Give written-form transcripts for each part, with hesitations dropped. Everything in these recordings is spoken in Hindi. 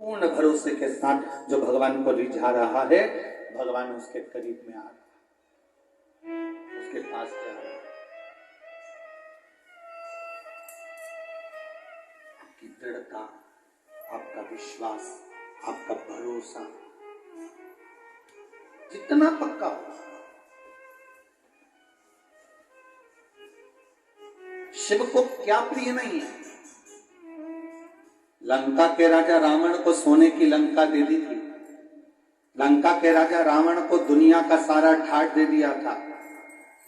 पूर्ण भरोसे के साथ जो भगवान को रिझा रहा है, भगवान उसके करीब में आ रहा है, उसके पास जा रहा है। आपकी दृढ़ता, आपका विश्वास, आपका भरोसा जितना पक्का हो। शिव को क्या प्रिय नहीं है? लंका के राजा रावण को सोने की लंका दे दी थी। लंका के राजा रावण को दुनिया का सारा ठाट दे दिया था।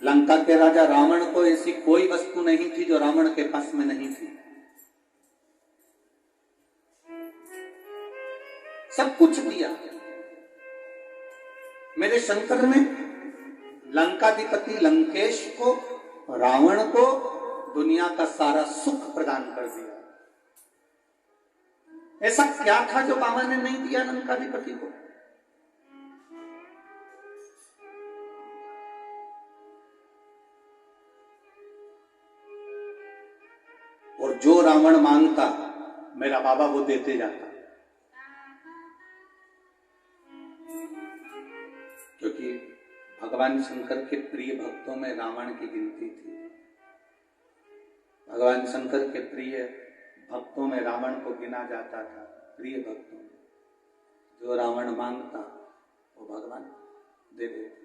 लंका के राजा रावण को ऐसी कोई वस्तु नहीं थी जो रावण के पास में नहीं थी। सब कुछ दिया। मेरे शंकर ने लंकाधिपति लंकेश को, रावण को दुनिया का सारा सुख प्रदान कर दिया। ऐसा क्या था जो बाबा ने नहीं दिया लंकाधिपति को? और जो रावण मांगता मेरा बाबा वो देते जाता, क्योंकि भगवान शंकर के प्रिय भक्तों में रावण की गिनती थी। भगवान शंकर के प्रिय भक्तों में रावण को गिना जाता था। प्रिय भक्तों में जो रावण मांगता वो भगवान दे देते।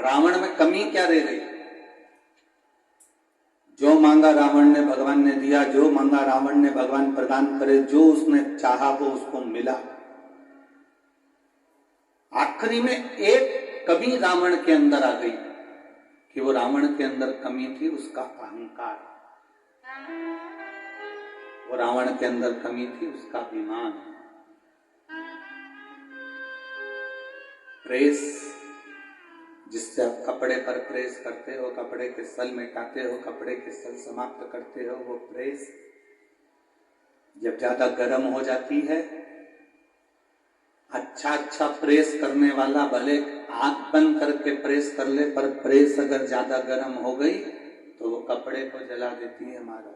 रावण में कमी क्या रह गई? जो मांगा रावण ने भगवान ने दिया, जो मांगा रावण ने भगवान प्रदान करे, जो उसने चाहा वो उसको मिला। आखिरी में एक कमी रावण के अंदर आ गई कि वो रावण के अंदर कमी थी उसका अहंकार। वो रावण के अंदर कमी थी उसका अभिमान। प्रेस, जिससे आप कपड़े पर प्रेस करते हो, कपड़े के सल मिटाते हो, कपड़े के सल समाप्त करते हो, वो प्रेस जब ज्यादा गर्म हो जाती है, अच्छा प्रेस करने वाला भले आंख बंद करके प्रेस कर ले, पर प्रेस अगर ज्यादा गर्म हो गई तो वो कपड़े को जला देती है महाराज।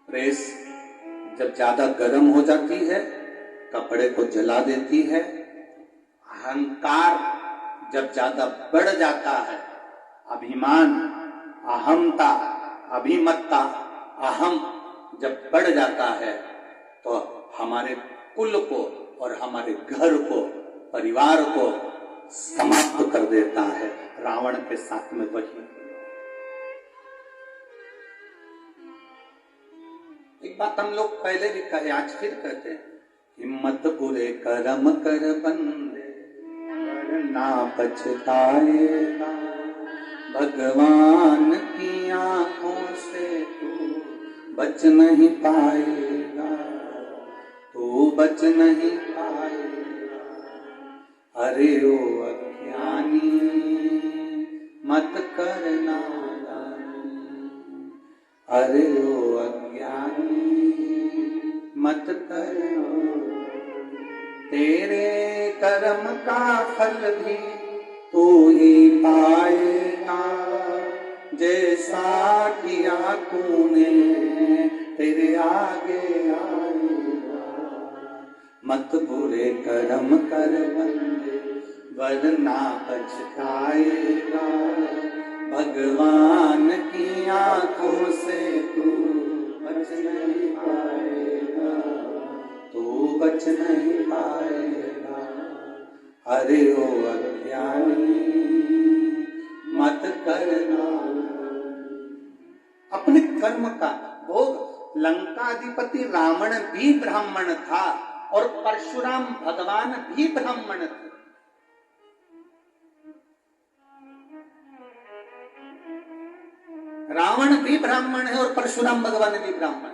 प्रेस जब ज्यादा गर्म हो जाती है कपड़े को जला देती है। अहंकार जब ज्यादा बढ़ जाता है, अभिमान, अहमता, अभिमत्ता, अहम जब बढ़ जाता है तो हमारे कुल को और हमारे घर को, परिवार को समाप्त कर देता है। रावण के साथ में वही। एक बात हम लोग पहले भी कहे, आज फिर कहते हैं, हिम्मत बुरे कर्म कर बंदे वरना पछताएगा, भगवान की आंखों से तू बच नहीं पाएगा, तू बच नहीं पाएगा। अरे ओ अज्ञानी मत करना दानी, अरे ओ अज्ञानी मत करना। तेरे कर्म का फल भी तू ही पाएगा, जैसा किया तूने तेरे आगे आएगा। मत बुरे कर्म कर बंदे वरना पछताएगा, भगवान की आंखों से तू बच नहीं पाएगा, तू बच नहीं पाएगा। अरे ओ अज्ञानी मत करना। अपने कर्म का भोग। लंकाधिपति रावण भी ब्राह्मण था और परशुराम भगवान भी ब्राह्मण थे। रावण भी ब्राह्मण है और परशुराम भगवान भी ब्राह्मण।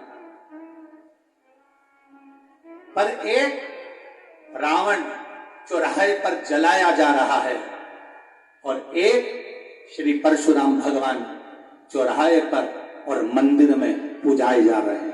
पर एक रावण चौराहे पर जलाया जा रहा है और एक श्री परशुराम भगवान चौराहे पर और मंदिर में पूजाए जा रहे हैं।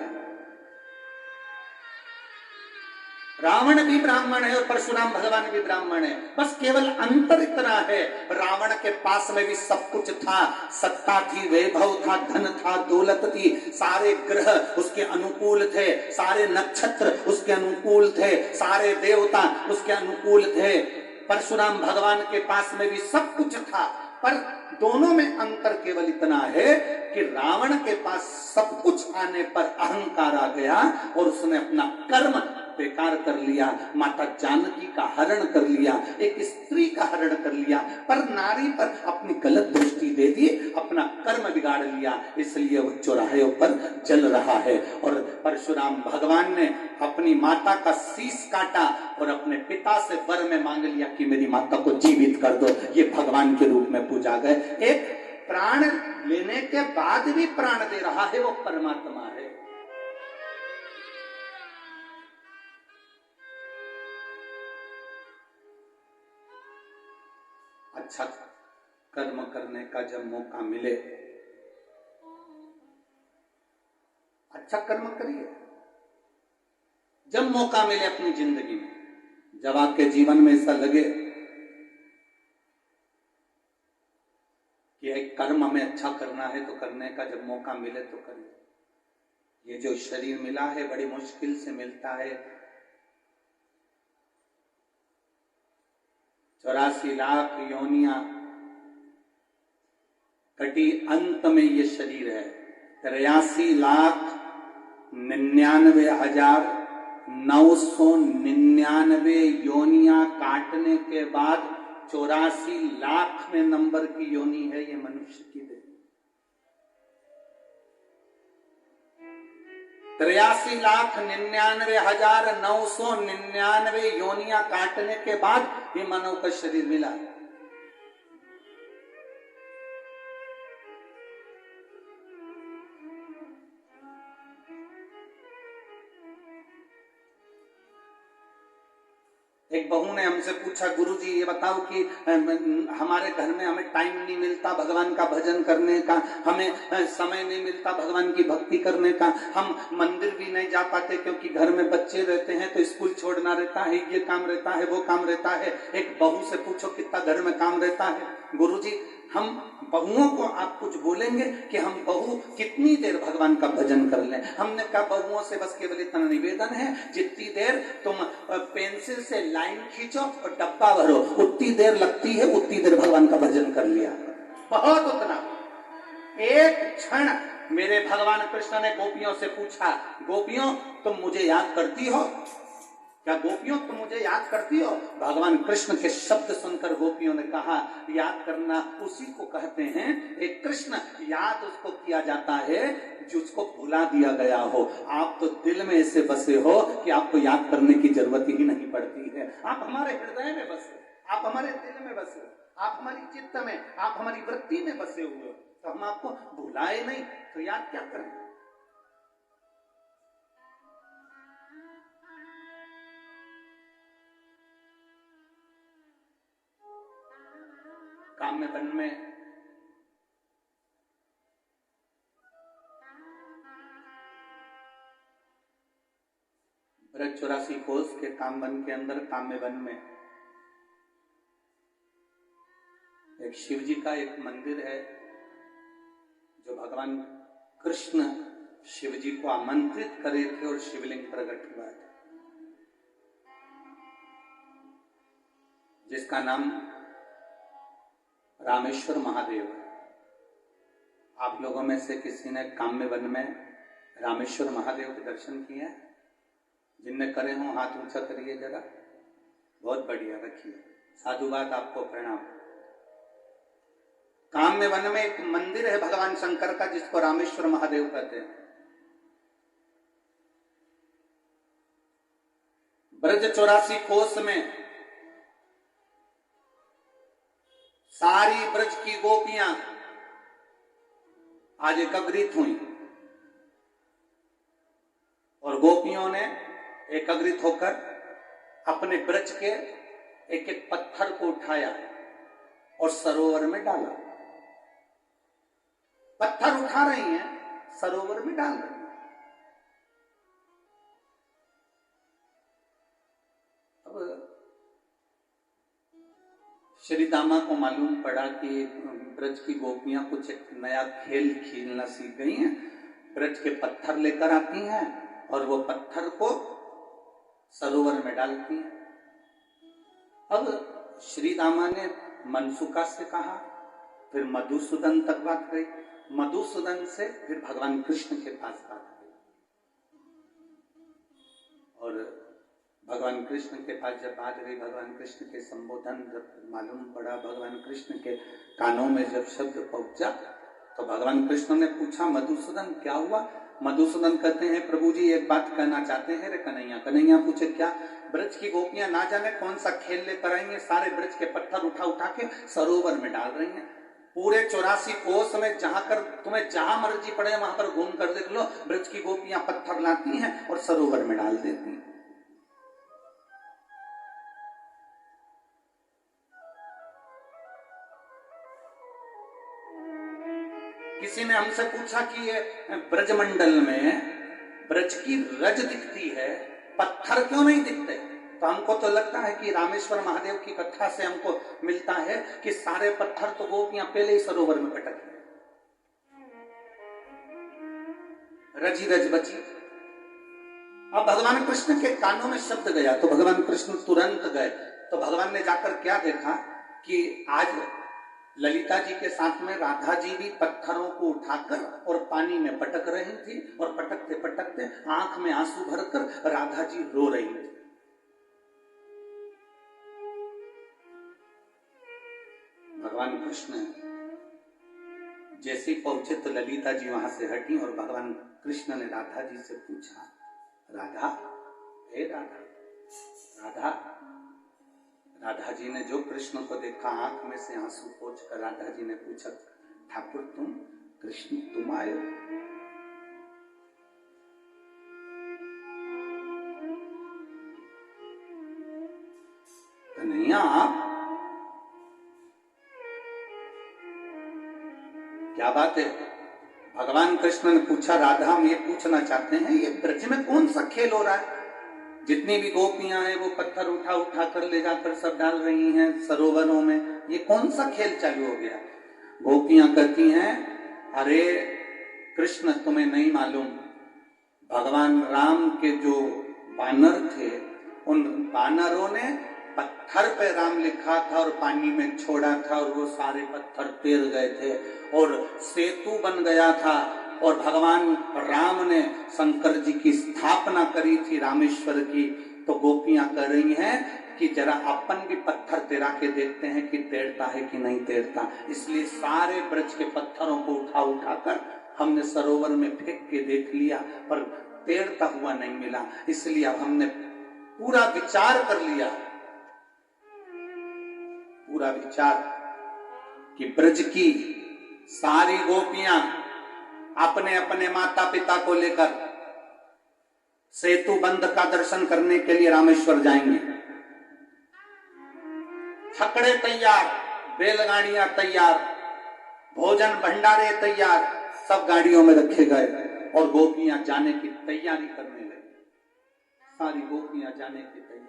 रावण भी ब्राह्मण है और परशुराम भगवान भी ब्राह्मण है, बस केवल अंतर इतना है, रावण के पास में भी सब कुछ था, सत्ता थी, वैभव था, धन था, दौलत थी, सारे ग्रह उसके अनुकूल थे, सारे नक्षत्र उसके अनुकूल थे, सारे देवता उसके अनुकूल थे। परशुराम भगवान के पास में भी सब कुछ था, पर दोनों में अंतर केवल इतना है कि रावण के पास सब कुछ आने पर अहंकार आ गया और उसने अपना कर्म बेकार कर लिया, माता जानकी का हरण कर लिया, एक स्त्री का हरण कर लिया, पर नारी पर अपनी गलत दृष्टि दे दी, अपना कर्म बिगाड़ लिया, इसलिए वो चौराहे पर जल रहा है। और परशुराम भगवान ने अपनी माता का शीश काटा और अपने पिता से वर में मांग लिया कि मेरी माता को जीवित कर दो। ये भगवान के रूप में पूजा गए। एक प्राण लेने के बाद भी प्राण दे रहा है वो परमात्मा है। अच्छा कर्म करने का जब मौका मिले, अच्छा कर्म करिए। जब मौका मिले अपनी जिंदगी में, जब आपके जीवन में ऐसा लगे कि एक कर्म हमें अच्छा करना है तो करने का जब मौका मिले तो करिए। ये जो शरीर मिला है बड़ी मुश्किल से मिलता है, 84 लाख योनियां कटी, अंत में ये शरीर है 83,99,999 योनियां काटने के बाद 84 लाख में नंबर की योनि है ये मनुष्य की देह। 83,99,999 योनियां काटने के बाद ये मानव का शरीर मिला। एक बहू ने हमसे पूछा, गुरुजी ये बताओ कि हमारे घर में हमें टाइम नहीं मिलता भगवान का भजन करने का, हमें समय नहीं मिलता भगवान की भक्ति करने का, हम मंदिर भी नहीं जा पाते क्योंकि घर में बच्चे रहते हैं तो स्कूल छोड़ना रहता है, ये काम रहता है, वो काम रहता है। एक बहू से पूछो कितना घर में काम रहता है। गुरुजी हम बहुओं को आप कुछ बोलेंगे कि हम बहू कितनी देर भगवान का भजन कर लें। हमने कहा बहुओं से बस केवल इतना निवेदन है, जितनी देर तुम पेंसिल से लाइन खींचो और डब्बा भरो, उतनी देर लगती है, उतनी देर भगवान का भजन कर लिया, बहुत उतना। एक क्षण मेरे भगवान कृष्ण ने गोपियों से पूछा, गोपियों तुम मुझे याद करती हो क्या? गोपियों तुम मुझे याद करती हो? भगवान कृष्ण के शब्द सुनकर गोपियों ने कहा, याद करना उसी को कहते हैं, एक कृष्ण याद उसको किया जाता है जिसको भुला दिया गया हो। आप तो दिल में ऐसे बसे हो कि आपको याद करने की जरूरत ही नहीं पड़ती है। आप हमारे हृदय में बसे, आप हमारे दिल में बसे, आप हमारी चित्त में, आप हमारी वृत्ति में बसे हुए हो, तो हम आपको भुलाए नहीं तो याद क्या करें। काम्य वन में ब्रज 84 कोस के काम वन के अंदर काम्य वन में एक शिव जी का एक मंदिर है जो भगवान कृष्ण शिव जी को आमंत्रित करे थे और शिवलिंग प्रकट हुआ था, जिसका नाम रामेश्वर महादेव है। आप लोगों में से किसी ने काम्य वन में रामेश्वर महादेव के दर्शन किए हैं? जिनने करे हों हाथ ऊंचा करिए जरा। बहुत बढ़िया, रखिए, साधुवाद, आपको प्रणाम। काम्य वन में एक मंदिर है भगवान शंकर का जिसको रामेश्वर महादेव कहते हैं। ब्रज 84 कोस में सारी ब्रज की गोपियां आज एकत्रित हुई और गोपियों ने एकत्रित होकर अपने ब्रज के एक एक पत्थर को उठाया और सरोवर में डाला। पत्थर उठा रही हैं, सरोवर में डाल रही हैं। श्री दामा को मालूम पड़ा कि ब्रज की गोपियां कुछ एक नया खेल खेलना सीख गई हैं। ब्रज के पत्थर लेकर आती हैं और वो पत्थर को सरोवर में डालती हैं। अब श्री दामा ने मनसुका से कहा, फिर मधुसूदन तक बात गई, मधुसूदन से फिर भगवान कृष्ण के पास बात गई, और भगवान कृष्ण के पास जब बात गई, भगवान कृष्ण के संबोधन जब मालूम पड़ा, भगवान कृष्ण के कानों में जब शब्द पहुंचा, तो भगवान कृष्ण ने पूछा, मधुसूदन क्या हुआ? मधुसूदन कहते हैं, प्रभु जी एक बात कहना चाहते हैं रे कन्हैया। कन्हैया पूछे, क्या? ब्रज की गोपियां ना जाने कौन सा खेल लेकर आई हैं, सारे ब्रज के पत्थर उठा उठा के सरोवर में डाल रही हैं। पूरे 84 कोस में तुम्हें जहां मर्जी पड़े वहां पर घूम कर देख लो, ब्रज की गोपियां पत्थर लाती हैं और सरोवर में डाल देती हैं। किसी ने हमसे पूछा कि ये ब्रजमंडल में ब्रज की रज दिखती है, पत्थर क्यों नहीं दिखते? तो हमको तो लगता है कि रामेश्वर महादेव की कथा से हमको मिलता है कि सारे पत्थर तो गोपियां पहले ही सरोवर में पटक गए, रजी रज बची। अब भगवान कृष्ण के कानों में शब्द गया तो भगवान कृष्ण तुरंत गए। तो भगवान ने जाकर क्या देखा कि आज ललिता जी के साथ में राधा जी भी पत्थरों को उठाकर और पानी में पटक रही थी, और पटकते पटकते आंख में आंसू भरकर राधा जी रो रही थी। भगवान कृष्ण जैसे पहुंचे तो ललिता जी वहां से हटी और भगवान कृष्ण ने राधा जी से पूछा, राधा, हे राधा, राधा। राधा जी ने जो कृष्ण को देखा, आंख में से आंसू पोंछ कर राधा जी ने पूछा, ठाकुर तुम, कृष्ण तुम आए? कन्हैया आप? क्या बात है? भगवान कृष्ण ने पूछा, राधा हम ये पूछना चाहते हैं, ये ब्रज में कौन सा खेल हो रहा है? जितनी भी गोपियां हैं वो पत्थर उठा उठा कर ले जाकर सब डाल रही हैं सरोवरों में, ये कौन सा खेल चालू हो गया? गोपियां कहती हैं, अरे कृष्ण तुम्हें नहीं मालूम, भगवान राम के जो बानर थे, उन बानरों ने पत्थर पे राम लिखा था और पानी में छोड़ा था, और वो सारे पत्थर तैर गए थे और सेतु बन गया था, और भगवान राम ने शंकर जी की स्थापना करी थी रामेश्वर की। तो गोपियां कह रही हैं कि जरा अपन भी पत्थर तैरा के देखते हैं कि तैरता है कि नहीं तैरता। इसलिए सारे ब्रज के पत्थरों को उठा उठाकर हमने सरोवर में फेंक के देख लिया, पर तैरता हुआ नहीं मिला। इसलिए अब हमने पूरा विचार कर लिया, पूरा विचार कि ब्रज की सारी गोपियां अपने अपने माता पिता को लेकर सेतु बंध का दर्शन करने के लिए रामेश्वर जाएंगे। छकड़े तैयार, बैलगाड़ियां तैयार, भोजन भंडारे तैयार, सब गाड़ियों में रखे गए और गोपियां जाने की तैयारी करने लगी। सारी गोपियां जाने की तैयारी।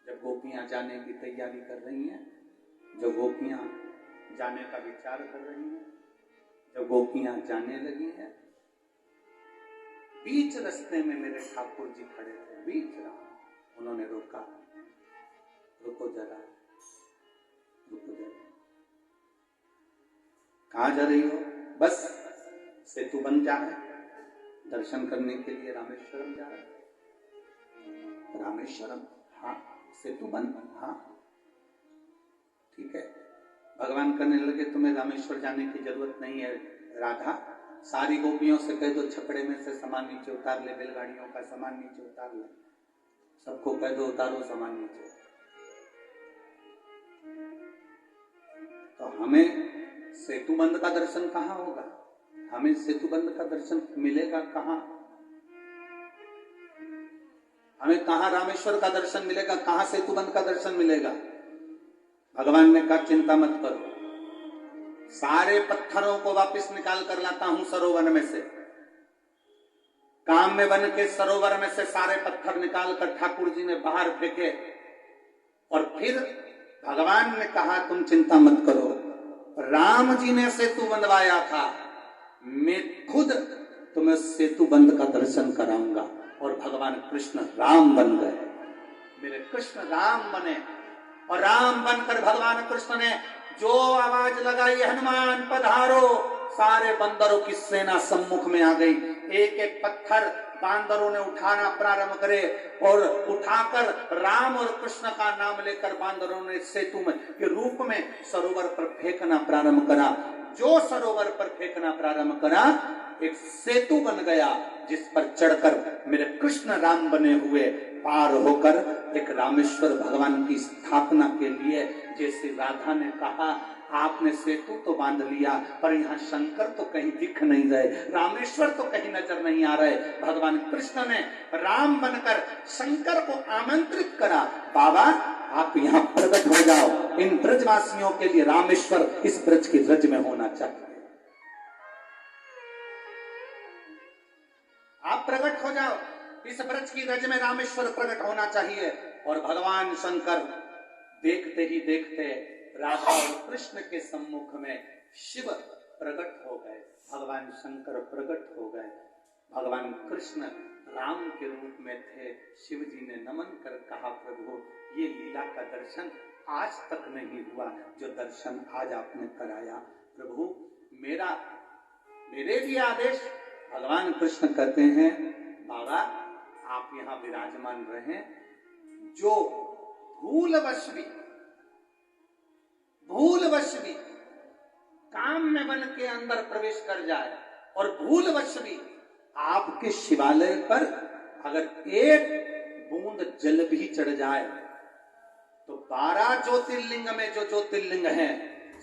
जब गोपियां जाने की तैयारी कर रही हैं, जो गोपियां जाने का विचार कर रही हैं, जब गोपियां जाने लगी हैं, बीच रास्ते में मेरे ठाकुर जी खड़े थे, बीच राह। उन्होंने रोका, रुको जरा, रुको जरा, कहाँ जा रही हो? बस सेतु बन जा रहा है, दर्शन करने के लिए रामेश्वरम जा रहा है। रामेश्वरम? हाँ। सेतु बन? हाँ ठीक है। भगवान कहने लगे, तुम्हें रामेश्वर जाने की जरूरत नहीं है राधा, सारी गोपियों से कह दो छकड़े में से सामान नीचे उतार ले, बैलगाड़ियों का सामान नीचे उतार ले, सबको कह दो उतारो सामान नीचे। तो हमें सेतुबंध का दर्शन कहाँ होगा? हमें सेतुबंध का दर्शन मिलेगा कहाँ? हमें कहाँ रामेश्वर का दर्शन मिलेगा? कहाँ सेतुबंध का दर्शन मिलेगा? भगवान ने कहा, चिंता मत करो, सारे पत्थरों को वापस निकाल कर लाता हूं सरोवर में से। काम्य वन के सरोवर में से सारे पत्थर निकालकर ठाकुर जी ने बाहर फेंके और फिर भगवान ने कहा तुम चिंता मत करो, राम जी ने सेतु बनवाया था, मैं खुद तुम्हें सेतु बंद का दर्शन कराऊंगा। और भगवान कृष्ण राम बन गए, मेरे कृष्ण राम बने। और राम बनकर भगवान कृष्ण ने जो आवाज लगाई, हनुमान पधारो, सारे बंदरों की सेना सम्मुख में आ गई। एक एक पत्थर बांदरों ने उठाना प्रारंभ करे और उठाकर राम और कृष्ण का नाम लेकर बांदरों ने सेतु में के रूप में सरोवर पर फेंकना प्रारंभ करा। जो सरोवर पर फेंकना प्रारंभ करा, एक सेतु बन गया जिस पर चढ़कर मेरे कृष्ण राम बने हुए पार होकर एक रामेश्वर भगवान की स्थापना के लिए, जैसे राधा ने कहा आपने सेतु तो बांध लिया पर यहाँ शंकर तो कहीं दिख नहीं रहे, रामेश्वर तो कहीं नजर नहीं आ रहे। भगवान कृष्ण ने राम बनकर शंकर को आमंत्रित करा, बाबा आप यहाँ प्रकट हो जाओ, इन ब्रजवासियों के लिए रामेश्वर इस ब्रज की रज में होना चाहिए, आप प्रकट हो जाओ, इस ब्रज की रज में रामेश्वर प्रकट होना चाहिए। और भगवान शंकर देखते ही देखते राधा और कृष्ण के सम्मुख में शिव प्रकट हो गए, भगवान शंकर प्रकट हो गए। भगवान कृष्ण राम के रूप में थे। शिव जी ने नमन कर कहा प्रभु ये लीला का दर्शन आज तक नहीं हुआ, जो दर्शन आज आपने कराया प्रभु, मेरे भी आदेश। भगवान कृष्ण कहते हैं बाबा आप यहाँ विराजमान रहे, जो भूलवश भी काम में वन के अंदर प्रवेश कर जाए और भूलवश भी आपके शिवालय पर अगर एक बूंद जल भी चढ़ जाए तो 12 ज्योतिर्लिंग में जो ज्योतिर्लिंग है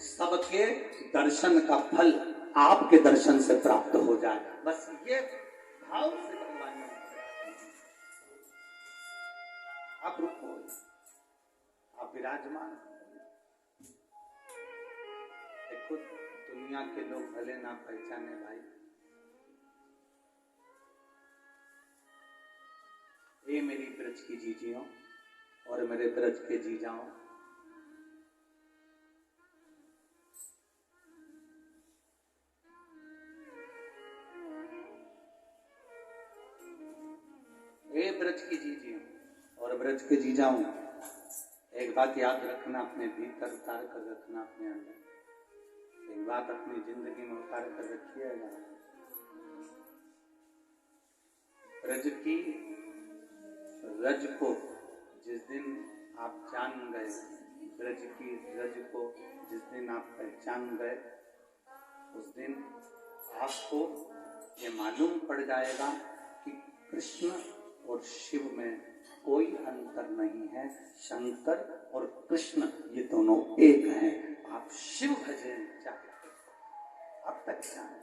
सबके दर्शन का फल आपके दर्शन से प्राप्त हो जाए। बस ये भाव से भगवान ने आप रुको, आप विराजमान। देखो दुनिया के लोग भले ना पहचाने भाई, ये मेरी ब्रज की जीजियों और मेरे ब्रज के जीजाओं, ये ब्रज की जीजियों और ब्रज के जीजाओं, एक बात याद रखना, अपने भीतर उतार कर रखना, अपने अंदर एक बात अपनी जिंदगी में उतार कर रखिएगा। ब्रज की रज को जिस दिन आप जान गए, ब्रज की रज को जिस दिन आप पहचान गए, उस दिन आपको ये मालूम पड़ जाएगा कि कृष्ण और शिव में कोई अंतर नहीं है, शंकर और कृष्ण ये दोनों एक हैं। आप शिव भजन चाहते अब तक जाने,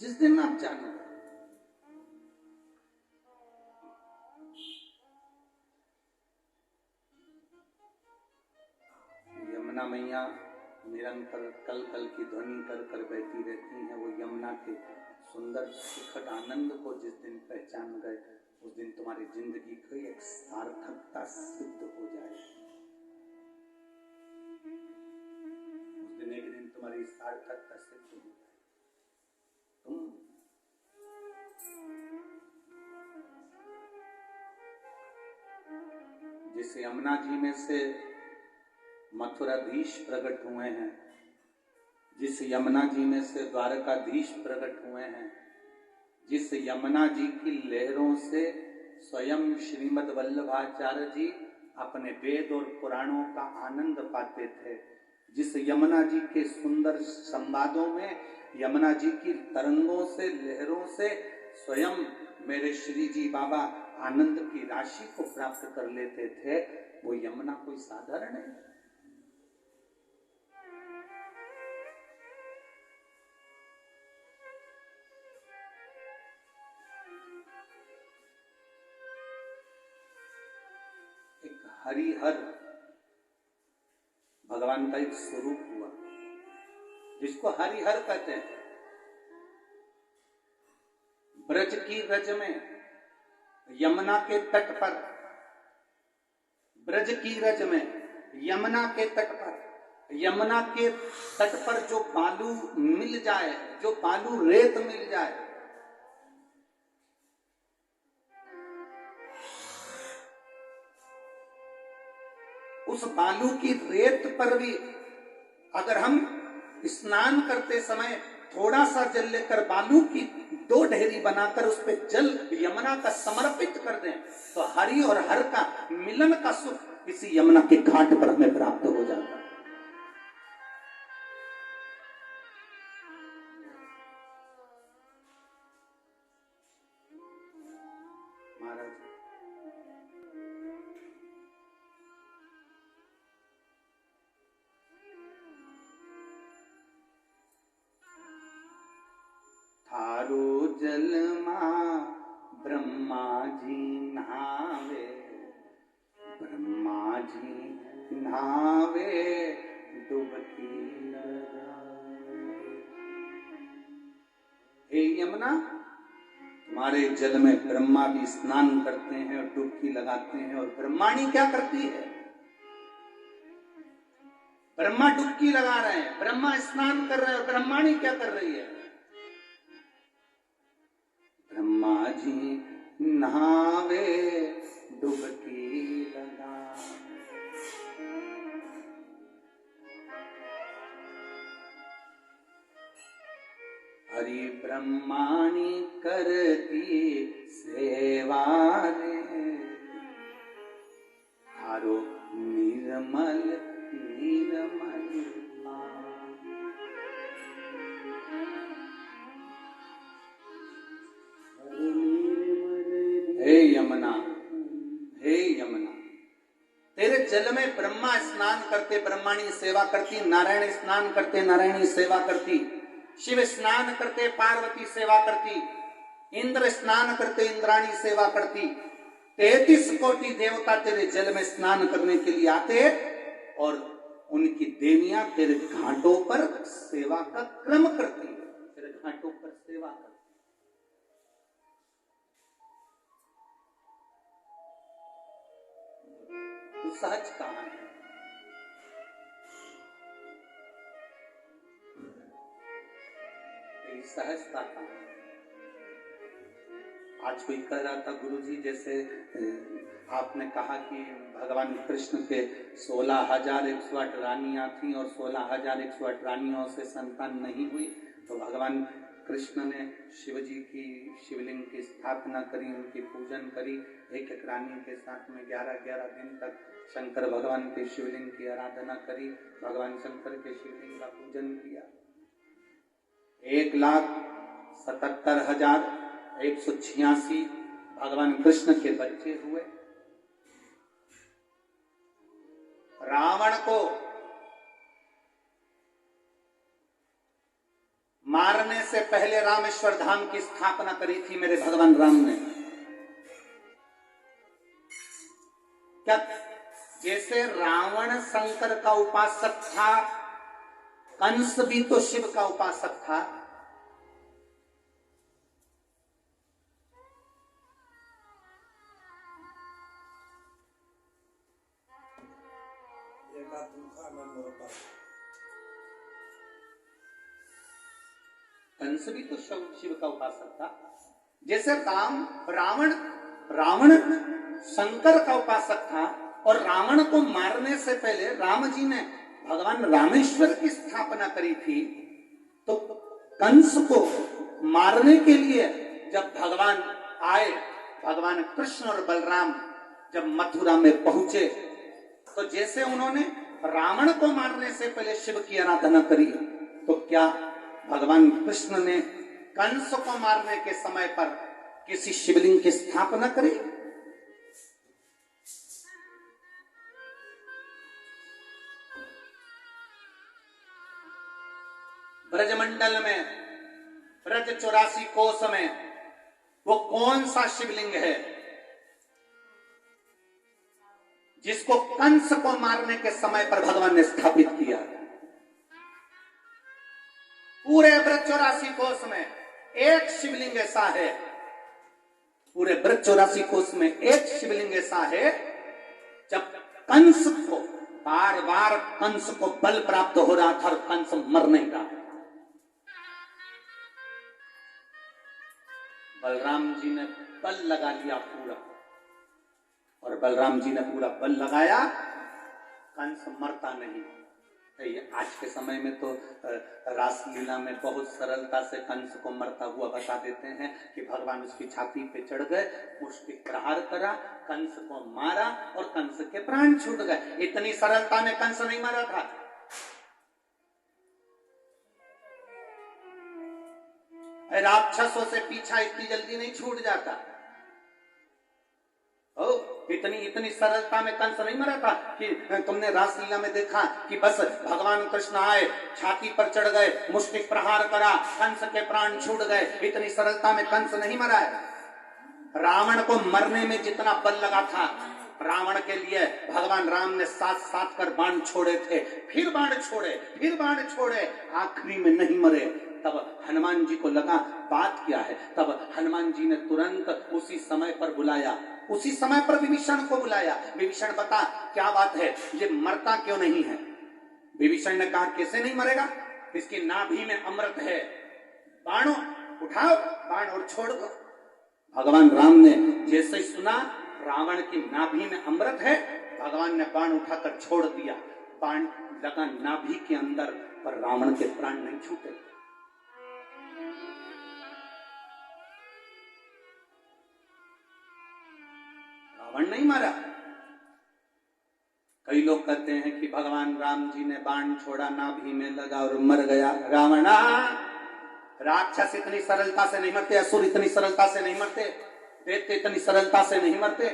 जिस दिन आप जानो यमुना मैया निरंतर कल कल की ध्वनि कर कर बहती रहती हैं। वो यमुना के सुंदर सुखद आनंद को जिस दिन पहचान गए, उस दिन तुम्हारी जिंदगी की एक सार्थकता सिद्ध हो जाए। उस दिन एक दिन तुम्हारी सार्थकता सिद्ध हो जाए। तुम जिस यमुना जी में से मथुराधीश प्रकट हुए हैं, जिस यमुना जी में से द्वारकाधीश प्रकट हुए हैं, जिस यमुना जी की लहरों से स्वयं श्रीमद् वल्लभाचार्य जी अपने वेद और पुराणों का आनंद पाते थे, जिस यमुना जी के सुंदर संवादों में यमुना जी की तरंगों से लहरों से स्वयं मेरे श्री जी बाबा आनंद की राशि को प्राप्त कर लेते थे, वो यमुना कोई साधारण है। एक हरिहर भगवान का एक स्वरूप हुआ, जिसको हरिहर कहते हैं। ब्रज की रज में, यमुना के तट पर, ब्रज की रज में, यमुना के तट पर, यमुना के तट पर जो बालू मिल जाए, जो बालू रेत मिल जाए, उस बालू की रेत पर भी अगर हम स्नान करते समय थोड़ा सा जल लेकर बालू की 2 ढेरी बनाकर उस पर जल यमुना का समर्पित कर दें, तो हरि और हर का मिलन का सुख इसी यमुना के घाट पर हमें प्राप्त हो जाता है। महाराज थारो जल मां ब्रह्मा जी नहावे, ब्रह्मा जी नहावे डुबकी लगावे। हे यमुना, तुम्हारे जल में ब्रह्मा भी स्नान करते हैं और डुबकी लगाते हैं। और ब्रह्माणी क्या करती है? ब्रह्मा डुबकी लगा रहे हैं, ब्रह्मा स्नान कर रहे हैं, और ब्रह्माणी क्या कर रही है? ब्रह्मा जी नहावे डुबकी लगावे। हरि ब्रह्माणी करती सेवा रे, हारो निर्मल निर्मल। हे यमुना, हे यमुना, तेरे जल में ब्रह्मा स्नान करते, ब्रह्माणी सेवा करती, नारायण स्नान करते, नारायणी सेवा करती, शिव स्नान करते, पार्वती सेवा करती, इंद्र स्नान करते, इंद्राणी सेवा करती। 33 कोटि देवता तेरे जल में स्नान करने के लिए आते, और उनकी देवियां तेरे घाटों पर सेवा का क्रम करती है, तेरे घाटों पर सेवा करती। तो सहज कहां है? सहजता कहां है? आज कोई कह रहा था, गुरुजी जैसे आपने कहा कि भगवान कृष्ण के 16,108 रानियां थी और 16,108 रानियों से संतान नहीं हुई, तो भगवान कृष्ण ने शिव जी की शिवलिंग की स्थापना करी, उनकी पूजन करी। एक एक रानी के साथ में 11-11 दिन तक शंकर भगवान के शिवलिंग की आराधना करी, भगवान शंकर के शिवलिंग का पूजन किया। 1,77,186 भगवान कृष्ण के बच्चे हुए। रावण को मारने से पहले रामेश्वर धाम की स्थापना करी थी मेरे भगवान राम ने। क्या जैसे रावण शंकर का उपासक था, कंस भी तो शिव का उपासक था। कंस भी तो शिव का उपासक था। जैसे रावण शंकर का उपासक था, और रावण को मारने से पहले राम जी ने भगवान रामेश्वर की स्थापना करी थी। तो कंस को मारने के लिए जब भगवान आए, भगवान कृष्ण और बलराम जब मथुरा में पहुंचे, तो जैसे उन्होंने रावण को मारने से पहले शिव की आराधना करी, तो क्या भगवान कृष्ण ने कंस को मारने के समय पर किसी शिवलिंग की स्थापना करी? ब्रजमंडल में, ब्रज 84 कोस में वो कौन सा शिवलिंग है जिसको कंस को मारने के समय पर भगवान ने स्थापित किया? पूरे ब्रज 84 कोस में एक शिवलिंग ऐसा है, पूरे ब्रज 84 कोस में एक शिवलिंग ऐसा है, जब कंस को बार बार कंस को बल प्राप्त हो रहा था और कंस मर नहीं रहा था, बलराम जी ने बल लगा लिया पूरा, और बलराम जी ने पूरा बल लगाया, कंस मरता नहीं। ये आज के समय में तो रासलीला में बहुत सरलता से कंस को मरता हुआ बता देते हैं कि भगवान उसकी छाती पे चढ़ गए, मुष्टिक प्रहार करा, कंस को मारा और कंस के प्राण छूट गए। इतनी सरलता में कंस नहीं मरा था। राक्षसों से पीछा इतनी जल्दी नहीं छूट जाता। इतनी सरलता में कंस नहीं मरा था कि तुमने रासलीला में देखा कि बस भगवान कृष्ण आए, छाती पर चढ़ गए, मुष्टिक प्रहार करा, कंस के प्राण छूट गए। इतनी सरलता में कंस नहीं मरा है। रावण को मरने में जितना बल लगा था, रावण के लिए भगवान राम ने 7-7 कर बाण छोड़े थे, फिर बाण छोड़े, आखिरी में नहीं मरे। तब हनुमान जी को लगा बात क्या है, तब हनुमान जी ने तुरंत उसी समय पर बुलाया, उसी समय पर विभीषण को बुलाया। विभीषण बता क्या बात है, ये मरता क्यों नहीं है? विभीषण ने कहा कैसे नहीं मरेगा, इसकी नाभि में अमृत है, बाणों उठाओ, बाण और छोड़ दो। भगवान राम ने जैसे ही सुना रावण की नाभि में अमृत है, भगवान ने बाण उठाकर छोड़ दिया, बाण लगा नाभि के अंदर, पर रावण के प्राण नहीं छूटे। रावण नहीं मारा। कई लोग कहते हैं कि भगवान राम जी ने बाण छोड़ा, नाभि में लगा और मर गया। रावण, राक्षस इतनी सरलता से नहीं मरते, असुर इतनी सरलता से नहीं मरते, दैत्य इतनी सरलता से नहीं मरते।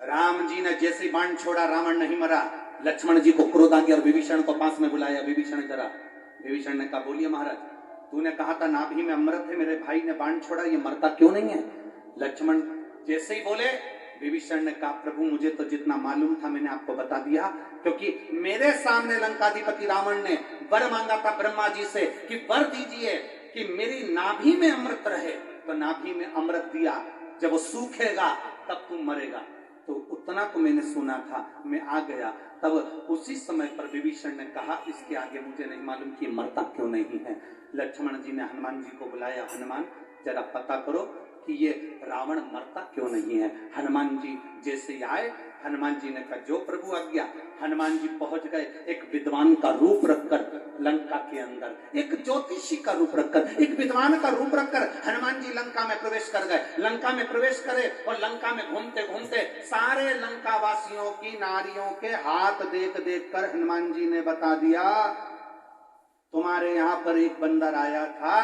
राम जी ने जैसे बाण छोड़ा, रावण नहीं मरा। लक्ष्मण जी को क्रोध आ गया और विभीषण को पास में बुलाया। विभीषण जरा, विभीषण ने कहा बोलिए महाराज, तूने कहा था नाभि में अमृत है, मेरे भाई ने बाण छोड़ा, ये मरता क्यों नहीं है? लक्ष्मण जैसे ही बोले, विभीषण ने कहा प्रभु मुझे तो जितना मालूम था मैंने आपको बता दिया, क्योंकि मेरे सामने लंकाधिपति रावण ने वर मांगा था ब्रह्मा जी से कि वर दीजिए कि मेरी नाभि में अमृत रहे, तो नाभि में अमृत दिया, जब वो सूखेगा तब तुम मरेगा। तो उतना तो मैंने सुना था, मैं आ गया। तब उसी समय पर विभीषण ने कहा इसके आगे मुझे नहीं मालूम कि मरता क्यों नहीं है। लक्ष्मण जी ने हनुमान जी को बुलाया, हनुमान जरा पता करो कि ये रावण मरता क्यों नहीं है। हनुमान जी जैसे आए, हनुमान जी ने कहा जो प्रभु आज्ञा। हनुमान जी पहुंच गए, एक विद्वान का रूप रखकर लंका के अंदर, एक ज्योतिषी का रूप रखकर, एक विद्वान का रूप रखकर हनुमान जी लंका में प्रवेश कर गए। लंका में प्रवेश करे और लंका में घूमते घूमते सारे लंका वासियों की नारियों के हाथ देख देख कर हनुमान जी ने बता दिया तुम्हारे यहाँ पर एक बंदर आया था,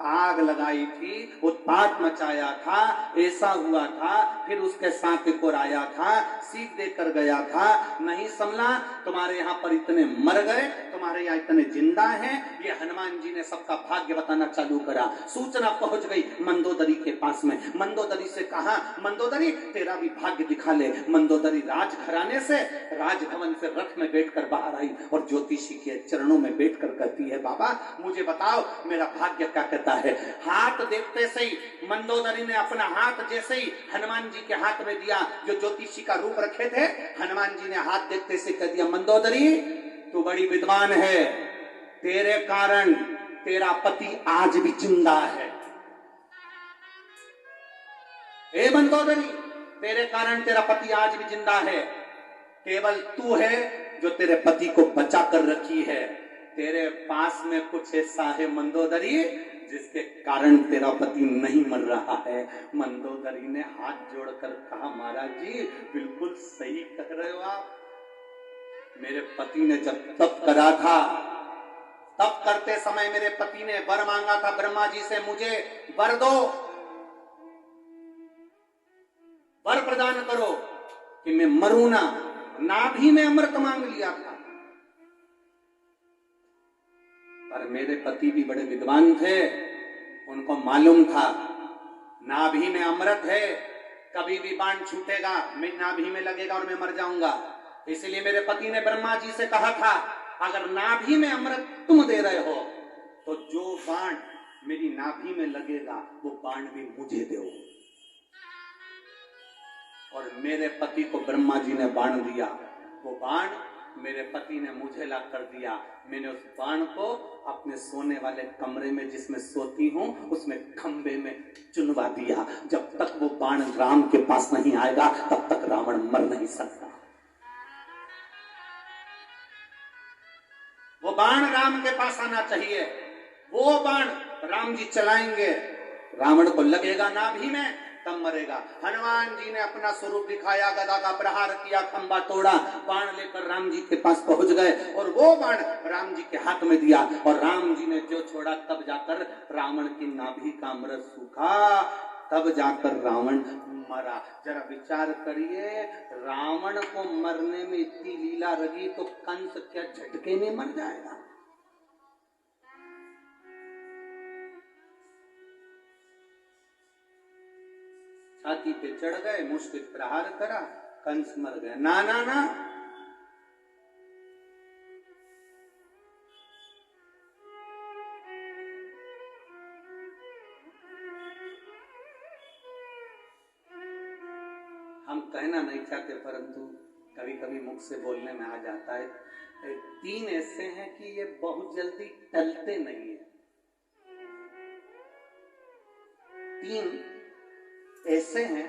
आग लगाई थी, उत्पात मचाया था, ऐसा हुआ था, फिर उसके साथ एक और आया था, सीख देकर गया था, नहीं संभला, तुम्हारे यहाँ पर इतने मर गए, तुम्हारे यहाँ इतने जिंदा हैं। ये हनुमान जी ने सबका भाग्य बताना चालू करा। सूचना पहुंच गई मंदोदरी के पास में। मंदोदरी से कहा मंदोदरी तेरा भी भाग्य दिखा ले। मंदोदरी राजघराने से, राजभवन से रथ में बैठकर बाहर आई और ज्योतिषी के चरणों में बैठकर कहती है बाबा मुझे बताओ मेरा भाग्य क्या कहता है। हाथ देखते से ही मंदोदरी ने अपना हाथ जैसे ही हनुमान जी के हाथ में दिया, जो ज्योतिषी का रूप रखे थे, हनुमान जी ने हाथ देखते से कह दिया मंदोदरी तू बड़ी विद्वान है, तेरे कारण तेरा पति आज भी जिंदा है। हे मंदोदरी तेरे कारण तेरा पति आज भी जिंदा है, केवल तू है जो तेरे पति को बचा कर रखी है। तेरे पास में कुछ ऐसा है मंदोदरी जिसके कारण तेरा पति नहीं मर रहा है। मंदोदरी ने हाथ जोड़कर कहा महाराज जी बिल्कुल सही कह रहे हो आप। मेरे पति ने जब तप करा था, तप करते समय मेरे पति ने वर मांगा था ब्रह्मा जी से मुझे वर दो, वर प्रदान करो कि मैं मरूं ना। नाभि में अमृत मांग लिया था, पर मेरे पति भी बड़े विद्वान थे, उनको मालूम था नाभि में अमृत है, कभी भी बाण छूटेगा मैं नाभि में लगेगा और मैं मर जाऊंगा। इसलिए मेरे पति ने ब्रह्मा जी से कहा था अगर नाभि में अमृत तुम दे रहे हो तो जो बाण मेरी नाभि में लगेगा वो बाण भी मुझे दो। और मेरे पति को ब्रह्मा जी ने बाण दिया, वो बाण मेरे पति ने मुझे ला कर दिया। मैंने उस बाण को अपने सोने वाले कमरे में जिसमें सोती हूं उसमें खंबे में चुनवा दिया। जब तक वो बाण राम के पास नहीं आएगा तब तक रावण मर नहीं सकता। वो बाण राम के पास आना चाहिए। वो बाण राम जी चलाएंगे, रावण को लगेगा नाभि में तब मरेगा। हनुमान जी ने अपना स्वरूप दिखाया, गदा का प्रहार किया, खंबा तोड़ा, बाण लेकर राम जी के पास पहुंच गए और वो बाण राम जी के हाथ में दिया और राम जी ने जो छोड़ा तब जाकर रावण की नाभि का अमृत सूखा, तब जाकर रावण मरा। जरा विचार करिए, रावण को मरने में इतनी लीला रही तो कंस क्या झटके में मर जाएगा? छाती पे चढ़ गए, मुष्टि प्रहार करा, कंस मर गया। ना ना ना, हम कहना नहीं चाहते परंतु कभी कभी मुख से बोलने में आ जाता है। 3 ऐसे हैं कि ये बहुत जल्दी टलते नहीं है। 3 ऐसे हैं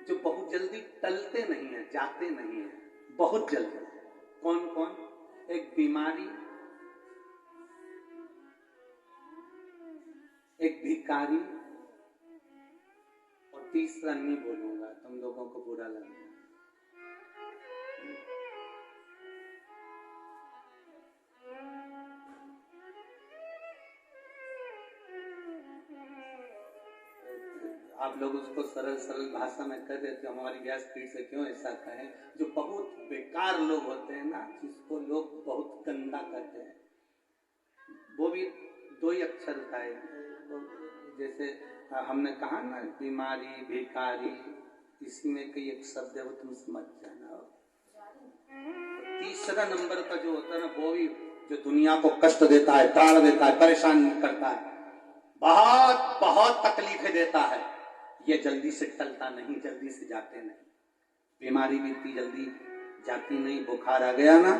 जो बहुत जल्दी टलते नहीं है, जाते नहीं है, बहुत जल्दी। कौन कौन? एक बीमारी, एक भिखारी और तीसरा नहीं बोलूंगा, तुम लोगों को बुरा लगेगा। आप लोग उसको सरल सरल भाषा में कह देते हो, हमारी व्यासपीठ से क्यों ऐसा कहें? जो बहुत बेकार लोग होते हैं ना, जिसको लोग बहुत गंदा कहते हैं, वो भी 2 ही अक्षर का है। जैसे हमने कहा ना, बीमारी, भिखारी, इसी में कई एक शब्द है, वो तुम समझ जाना। तीसरा नंबर का जो होता है ना, वो भी जो दुनिया को कष्ट देता है, त्राण देता है, परेशान करता है, बहुत बहुत तकलीफें देता है, ये जल्दी से टलता नहीं, जल्दी से जाते नहीं। बीमारी भी इतनी जल्दी जाती नहीं। बुखार आ गया ना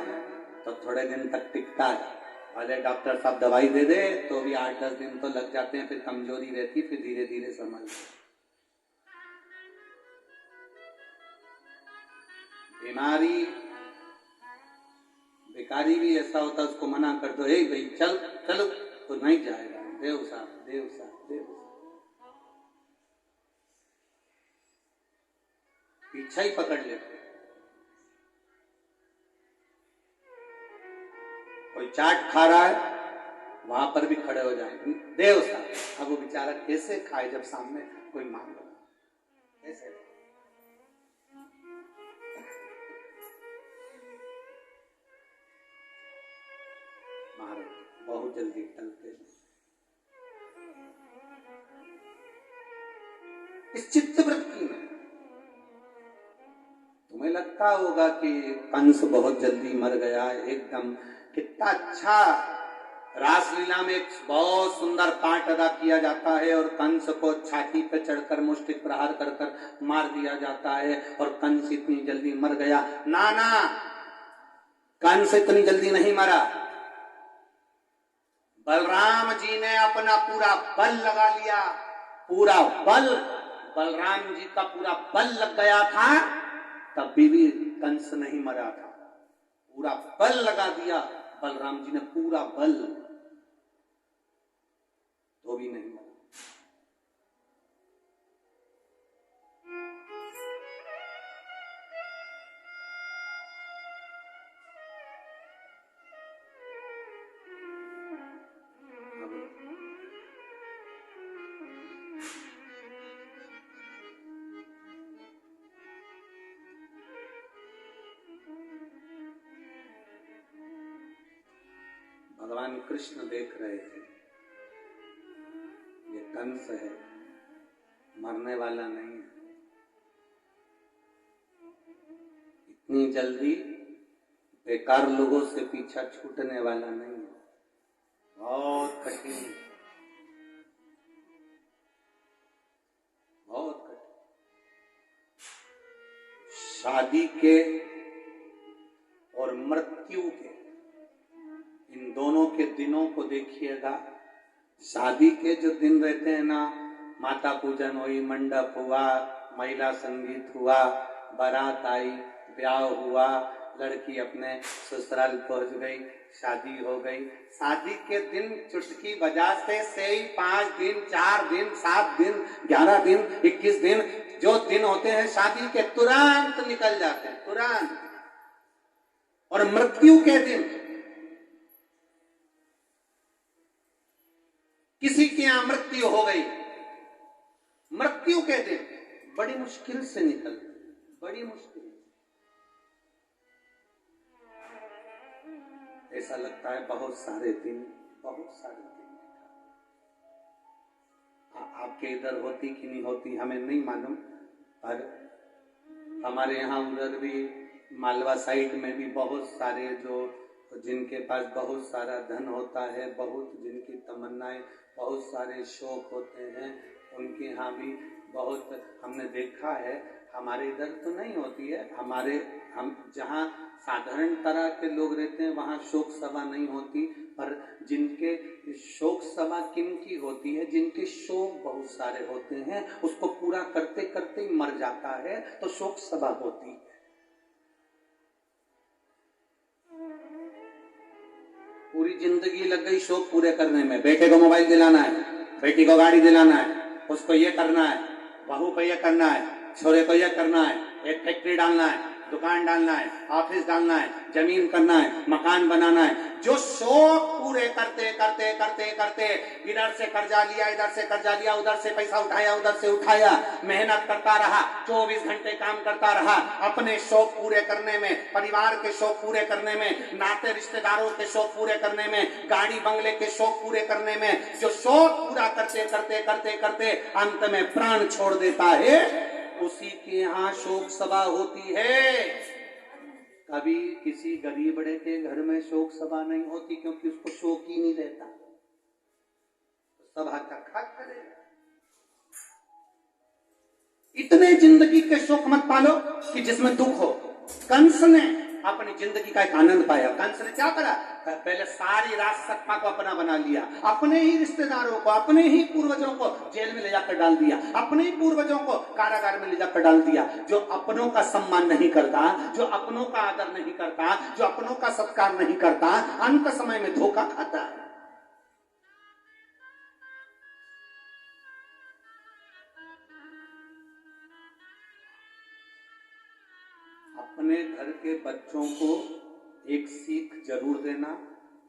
तो थोड़े दिन तक टिकता है, भले डॉक्टर साहब दवाई दे दे तो भी 8-10 दिन तो लग जाते हैं, फिर कमजोरी रहती, फिर धीरे धीरे समझ। बीमारी, भिखारी भी ऐसा होता है, उसको मना कर दो, हे भाई चल चलो, तो नहीं जाएगा। देव साहब, देव साहब, देव साहब, पीछा ही पकड़ लेते। कोई चाट खा रहा है, वहां पर भी खड़े हो जाएंगे, देव साहब। अब वो बेचारा कैसे खाए जब सामने कोई मांग रहा? कैसे? महाराज बहुत जल्दी टलते हैं। इस चित्तवृत्ति में तुम्हें लगता होगा कि कंस बहुत जल्दी मर गया एकदम। कितना अच्छा रासलीला में एक बहुत सुंदर पाठ अदा किया जाता है और कंस को छाती पे चढ़कर मुष्टि प्रहार कर कर मार दिया जाता है और कंस इतनी जल्दी मर गया। ना ना, कंस इतनी जल्दी नहीं मरा। बलराम जी ने अपना पूरा बल लगा लिया, पूरा बल, बलराम जी का पूरा बल लग गया था, तब भी कंस नहीं मरा था। पूरा बल लगा दिया बलराम जी ने, पूरा बल, तो भी नहीं मरा। भगवान कृष्ण देख रहे थे, ये कंस है, मरने वाला नहीं है। इतनी जल्दी बेकार लोगों से पीछा छूटने वाला नहीं है, बहुत कठिन, बहुत कठिन। शादी के और मृत्यु के, इन दोनों के दिनों को देखिएगा। शादी के जो दिन रहते हैं ना, माता पूजन हुई, मंडप हुआ, महिला संगीत हुआ, बारात आई, ब्याह हुआ, लड़की अपने ससुराल पहुंच गई, शादी हो गई। शादी के दिन चुटकी बजा से ही 5 दिन, 4 दिन, 7 दिन, 11 दिन, 21 दिन, जो दिन होते हैं शादी के तुरंत निकल जाते हैं, तुरंत। और मृत्यु के दिन, किसी की यहां मृत्यु हो गई, मृत्यु के दिन बड़ी मुश्किल से निकलते, बड़ी मुश्किल। ऐसा लगता है बहुत सारे दिन, बहुत सारे दिन। आपके इधर होती कि नहीं होती हमें नहीं मालूम, पर हमारे यहाँ उधर भी मालवा साइड में भी बहुत सारे जो जिनके पास बहुत सारा धन होता है, बहुत जिनकी तमन्नाएं, बहुत सारे शौक होते हैं, उनके यहाँ भी बहुत हमने देखा है। हमारे इधर तो नहीं होती है, हम जहाँ साधारण तरह के लोग रहते हैं वहाँ शोक सभा नहीं होती, पर जिनके शोक सभा किनकी होती है, जिनके शोक बहुत सारे होते हैं, उसको पूरा करते करते ही मर जाता है तो शोक सभा होती है। पूरी जिंदगी लग गई शौक पूरे करने में, बेटे को मोबाइल दिलाना है, बेटी को गाड़ी दिलाना है, उसको ये करना है, बहू को ये करना है, छोरे को ये करना है, एक फैक्ट्री डालना है, दुकान डालना है, ऑफिस डालना है, जमीन करना है, मकान बनाना है। जो शौक पूरे करते करते करते करते इधर से कर्जा लिया, इधर से कर्जा लिया, उधर से पैसा उठाया, उधर से उठाया, मेहनत करता रहा, 24 घंटे काम करता रहा, अपने शौक पूरे करने में, परिवार के शौक पूरे करने में, नाते रिश्तेदारों के शौक पूरे करने में, गाड़ी बंगले के शौक पूरे करने में, जो शौक पूरा करते करते करते करते अंत में प्राण छोड़ देता है, उसी के यहाँ शोक सभा होती है। कभी किसी गरीब बड़े के घर में शोक सभा नहीं होती, क्योंकि उसको शोक ही नहीं रहता, तो सभा का खाक करेगा। इतने जिंदगी के शोक मत पालो कि जिसमें दुख हो। कंस ने अपनी जिंदगी का एक आनंद पाया। कंस ने क्या करा, पहले सारी राजसत्ता को अपना बना लिया, अपने ही रिश्तेदारों को, अपने ही पूर्वजों को जेल में ले जाकर डाल दिया, अपने ही पूर्वजों को कारागार में ले जाकर डाल दिया। जो अपनों का सम्मान नहीं करता, जो अपनों का आदर नहीं करता, जो अपनों का सत्कार नहीं करता, अंत समय में धोखा खाता है। अपने घर के बच्चों को एक सीख जरूर देना,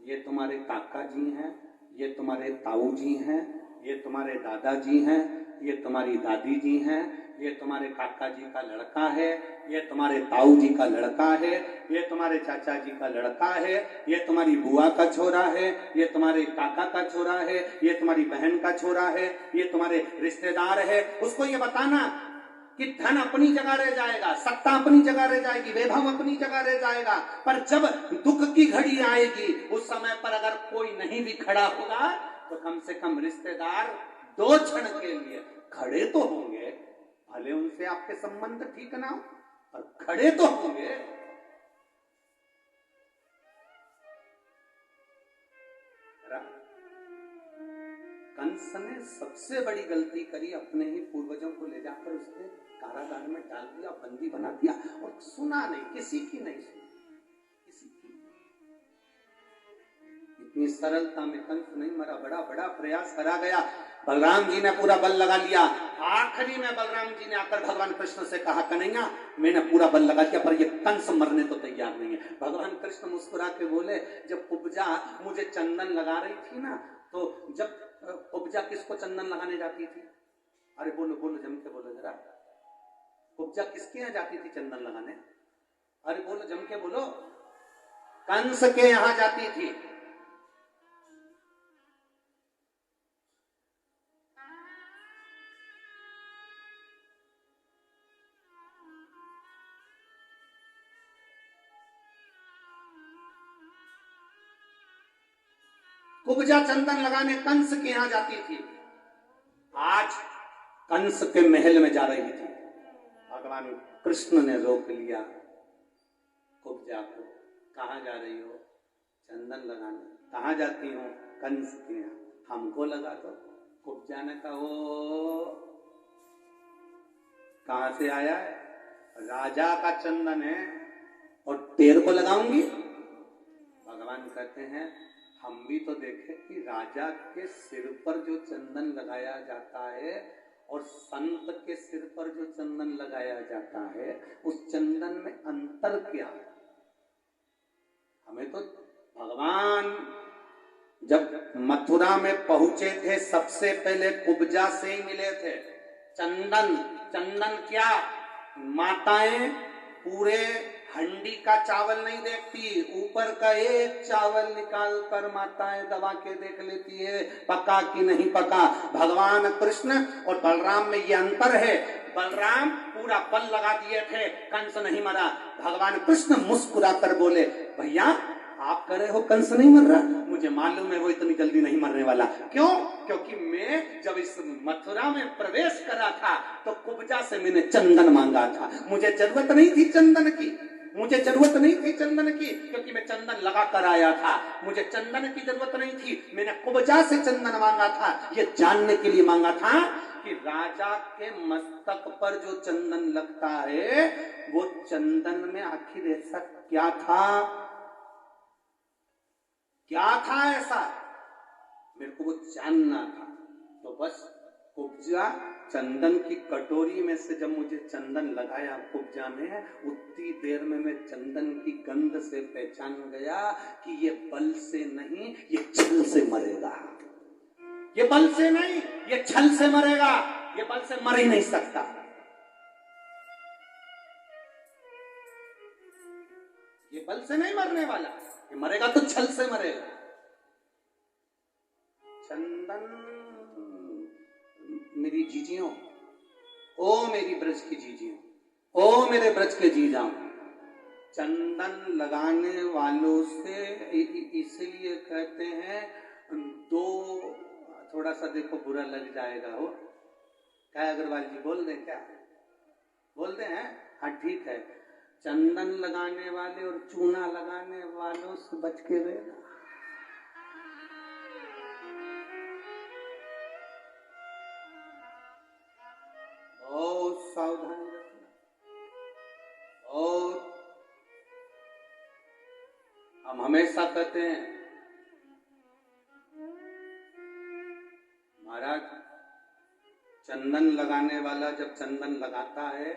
ये तुम्हारे काका जी हैं, ये तुम्हारे ताऊ जी हैं, ये तुम्हारे दादाजी हैं, ये तुम्हारी दादी जी हैं, ये तुम्हारे काका जी का लड़का है, ये तुम्हारे ताऊ जी का लड़का है, ये तुम्हारे चाचा जी का लड़का है, ये तुम्हारी बुआ का छोरा है, ये तुम्हारे काका का छोरा है, ये तुम्हारी बहन का छोरा है, ये तुम्हारे रिश्तेदार है। उसको ये बताना कि धन अपनी जगह रह जाएगा, सत्ता अपनी जगह रह जाएगी, वैभव अपनी जगह रह जाएगा, पर जब दुख की घड़ी आएगी, उस समय पर अगर कोई नहीं भी खड़ा होगा तो कम से कम रिश्तेदार 2 क्षण के लिए खड़े तो होंगे। भले उनसे आपके संबंध ठीक ना हो, पर खड़े तो होंगे। कंस ने सबसे बड़ी गलती करी, अपने ही पूर्वजों को ले जाकर उसने कारागार में डाल दिया, बंदी बना दिया, और सुना नहीं, किसी की नहीं सुनी, किसी की। इतनी सरलता में कंस नहीं मरा, बड़ा बड़ा प्रयास करा गया। बलराम जी ने पूरा बल लगा लिया। आखिरी में बलराम जी ने आकर भगवान कृष्ण से कहा, कन्हैया मैंने पूरा बल लगा दिया, पर ये कंस मरने तो तैयार नहीं है। भगवान कृष्ण मुस्कुरा के बोले, जब उपजा मुझे चंदन लगा रही थी ना, तो जब उपजा किसको चंदन लगाने जाती थी? अरे बोलो बोलो, जम के बोलो जरा, उपजा किसके यहाँ जाती थी चंदन लगाने? अरे बोलो, जम के बोलो। कंस के यहाँ जाती थी। कुब्जा चंदन लगाने कंस के यहां जाती थी, आज कंस के महल में जा रही थी। भगवान कृष्ण ने रोक लिया कुब्जा को। कहां जा रही हो? चंदन लगाने। कहां जाती हो? कंस के यहां। हमको लगा दो। कुब्जा ने कहा वो कहां से आया है? राजा का चंदन है और तेरे को लगाऊंगी? भगवान कहते हैं हम भी तो देखें कि राजा के सिर पर जो चंदन लगाया जाता है और संत के सिर पर जो चंदन लगाया जाता है, उस चंदन में अंतर क्या है? हमें तो भगवान जब मथुरा में पहुंचे थे, सबसे पहले कुब्जा से ही मिले थे। चंदन, चंदन क्या? माताएं पूरे हंडी का चावल नहीं देखती, ऊपर का एक चावल निकाल कर माताएं दबा के देख लेती है पका कि नहीं पका। भगवान कृष्ण और बलराम में ये अंतर है। बलराम पूरा बल लगा दिए थे, कंस नहीं मरा। भगवान कृष्ण मुस्कुरा कर बोले भैया आप कह रहे हो कंस नहीं मर रहा, मुझे मालूम है वो इतनी जल्दी नहीं मरने वाला। क्यों? क्योंकि मैं जब इस मथुरा में प्रवेश करा था तो कुब्जा से मैंने चंदन मांगा था। मुझे जरूरत नहीं थी चंदन की, मुझे जरूरत नहीं थी चंदन की, क्योंकि मैं चंदन लगा कर आया था। मुझे चंदन की जरूरत नहीं थी, मैंने कुब्जा से चंदन मांगा था। ये जानने के लिए मांगा था कि राजा के मस्तक पर जो चंदन लगता है वो चंदन में आखिर ऐसा क्या था? क्या था ऐसा? मेरे को वो जानना था। तो बस कुब्जा चंदन की कटोरी में से जब मुझे चंदन लगाया कुब्जा में, उतनी देर में मैं चंदन की गंध से पहचान गया कि ये बल से नहीं, ये छल से मरेगा। ये बल से नहीं, ये छल से मरेगा। ये बल से मर ही नहीं सकता। ये बल से नहीं मरने वाला, ये मरेगा तो छल से मरेगा। चंदन मेरी जीजियों, ओ मेरी ब्रज की जीजियों, ओ मेरे ब्रज के जीजाओं, चंदन लगाने वालों से इसलिए कहते हैं दो, थोड़ा सा देखो बुरा लग जाएगा हो। क्या अग्रवाल जी बोल दें? क्या बोल दें? हैं? हाँ ठीक है। चंदन लगाने वाले और चूना लगाने वालों से बच के रहना। बहुत सावधानी रखना। और हम हमेशा कहते हैं महाराज, चंदन लगाने वाला जब चंदन लगाता है,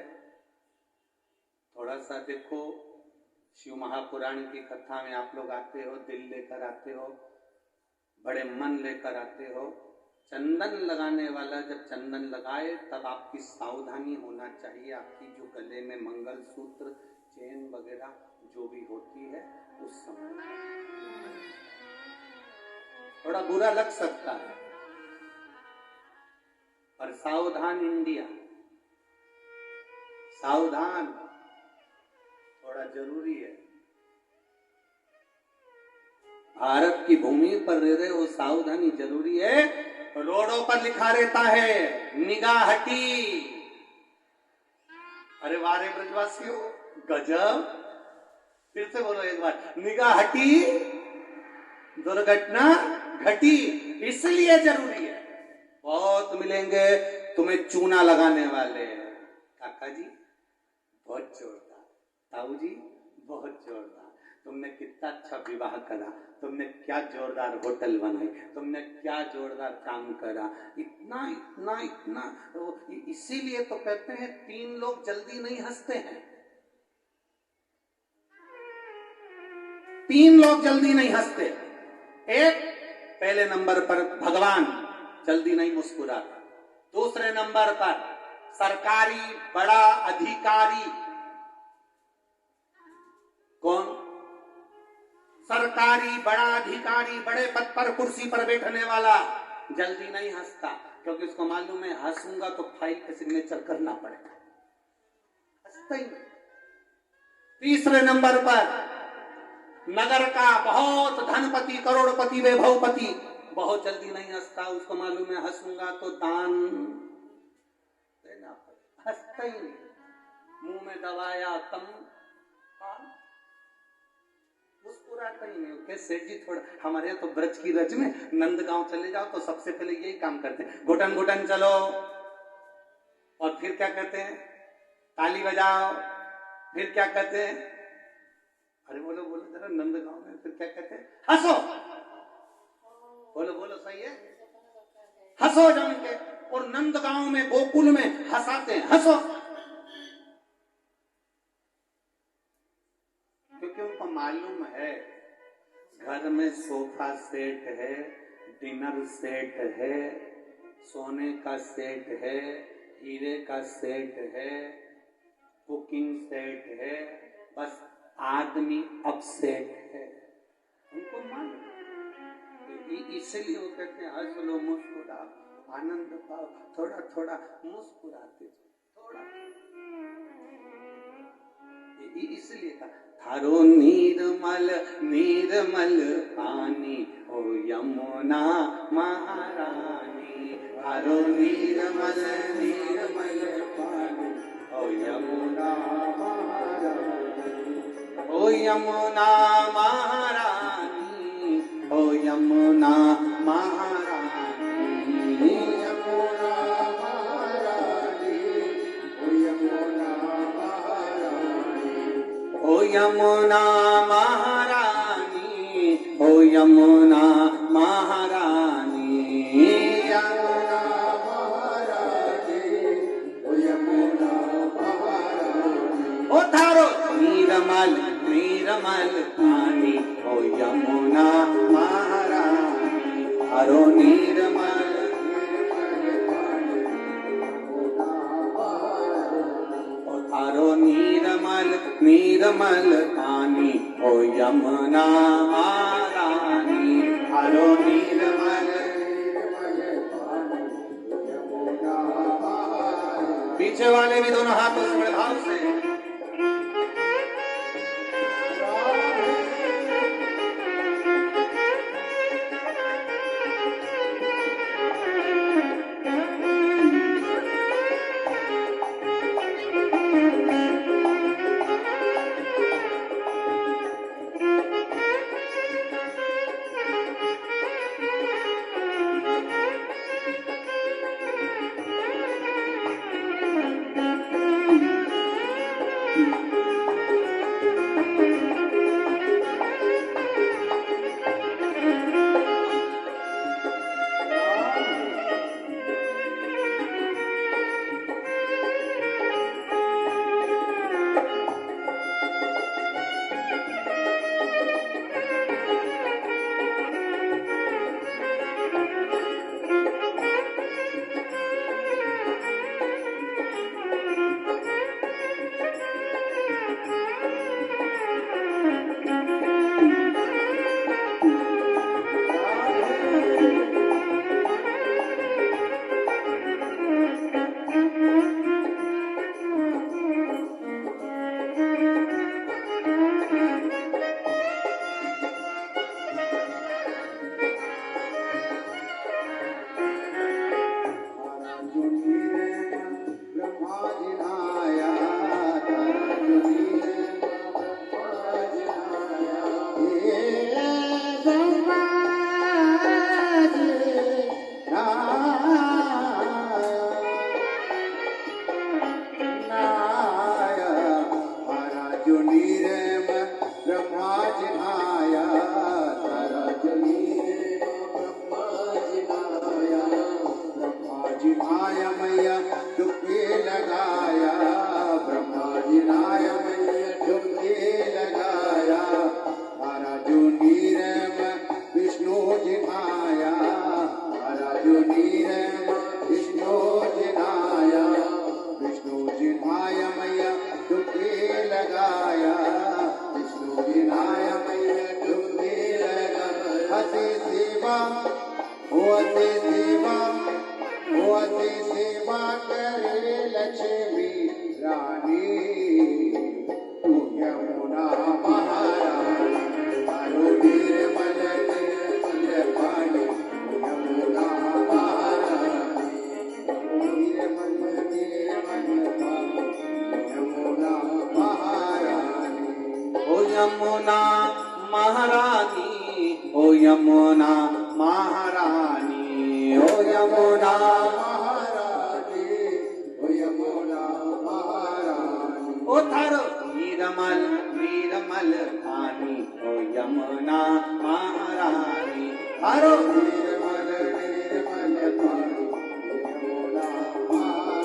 थोड़ा सा देखो शिव महापुराण की कथा में आप लोग आते हो, दिल लेकर आते हो, बड़े मन लेकर आते हो। चंदन लगाने वाला जब चंदन लगाए तब आपकी सावधानी होना चाहिए। आपकी जो गले में मंगलसूत्र, चेन वगैरह जो भी होती है उस समय थोड़ा बुरा लग सकता है, पर सावधान इंडिया, सावधान थोड़ा जरूरी है। भारत की भूमि पर रह रहे हो, सावधानी जरूरी है। रोडों पर लिखा रहता है निगाह हटी। अरे वारे ब्रजवासियों, गजब। फिर से बोलो एक बार, निगाह हटी दुर्घटना घटी। इसलिए जरूरी है। बहुत मिलेंगे तुम्हें चूना लगाने वाले। काका जी बहुत जोरदार, ताऊ जी बहुत जोरदार, तुमने कितना अच्छा विवाह करा, तुमने क्या जोरदार होटल बनाई, तुमने क्या जोरदार काम करा, इतना इतना इतना। इसीलिए तो कहते हैं 3 लोग जल्दी नहीं हंसते हैं। 3 लोग जल्दी नहीं हंसते। एक, पहले नंबर पर भगवान जल्दी नहीं मुस्कुराता। दूसरे नंबर पर सरकारी बड़ा अधिकारी। कौन? सरकारी बड़ा अधिकारी, बड़े पद पर कुर्सी पर बैठने वाला जल्दी नहीं हंसता, क्योंकि उसको मालूम है हंसूंगा तो फाइल पे सिग्नेचर करना पड़ेगा। हंसता ही नहीं। तीसरे नंबर पर नगर का बहुत धनपति, करोड़पति, वैभवपति बहुत जल्दी नहीं हंसता। उसको मालूम है हंसूंगा तो दान देना पड़ेगा। हंसता ही नहीं, मुंह में दबाया तम मुस्कुराता ही नहीं। ओके सेठ जी, थोड़ा हमारे यहाँ तो ब्रज की रज में नंदगांव चले जाओ तो सबसे पहले यही काम करते हैं, घुटन घुटन चलो, और फिर क्या कहते हैं, ताली बजाओ, फिर क्या कहते हैं, अरे बोलो बोलो जरा नंदगांव में फिर क्या कहते हैं, हंसो, बोलो बोलो सही है, हंसो जम के। और नंदगांव में गोकुल में हंसाते हैं, हंसो, क्योंकि उनको मालूम है घर में सोफा सेट है, डिनर सेट है, सोने का सेट है, हीरे का सेट है, कुकिंग सेट है, बस आदमी अपसेट है। उनको मालूम, इसलिए वो कहते हैं हंस लो, मुस्कुराओ, आनंद पाओ, थोड़ा थोड़ा मुस्कुराते थोड़ा, इसलिए कहा थारो नीरमल नीरमल पानी हो यमुना महारानी, थारो नीरमल नीरमल पानी हो यमुना महारानी, ओ यमुना महारानी, ओ यमुना महारानी, यमुना महारानी, ओ यमुना महारानी, ओ यमुना महारानी, ओ यमुना महारानी, यमुना महारानी, ओ यमुना महारानी, ओ थारो नीरमल नीरमल पानी हो यमुना महारानी, थारो नीरमल थारो नीरमल नीरमल पानी ओ यमुना महारानी, थारो नीरमल पीछे वाले भी दोनों हाथों से बड़े भाव से यमुना महारानी, ओ यमुना महारानी, ओ यमुना महारानी, ओ थारो वीरमल वीरमल पानी, ओ यमुना महारानी, थारो वीरमल वीरमल पानी, यमुना महारानी।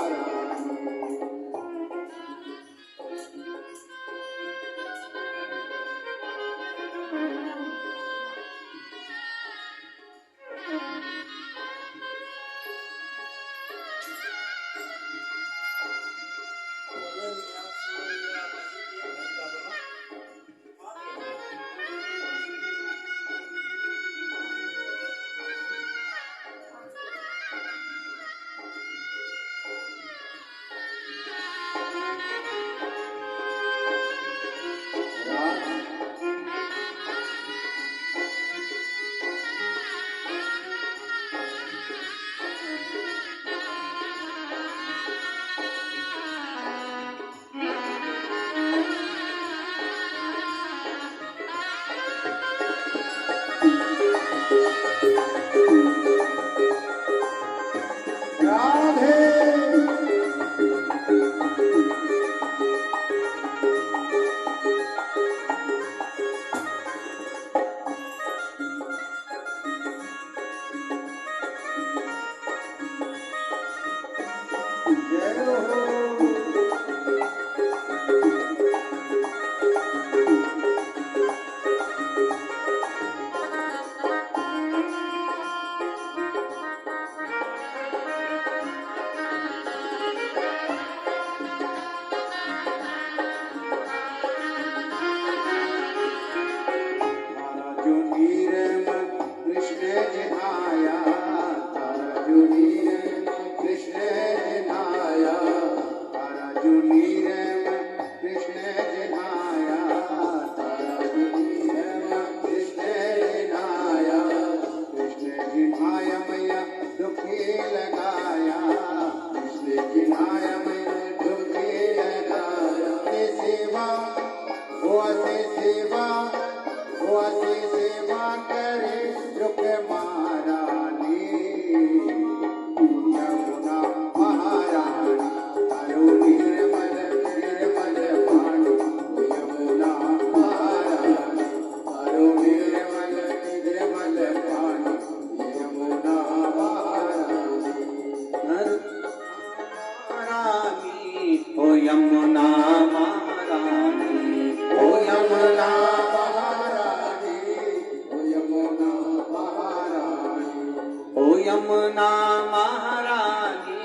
यमुना महारानी,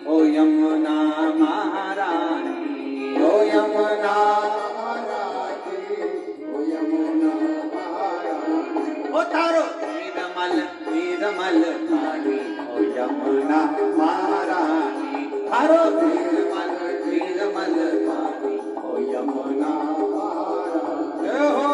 ओ यमुना महारानी, ओ यमुना महारानी, ओ यमुना महारानी, ओ थारो वीरमल वीरमल पानी, ओ यमुना महारानी, थारो वीरमल वीरमल पानी, ओ यमुना महारानी। जय हो।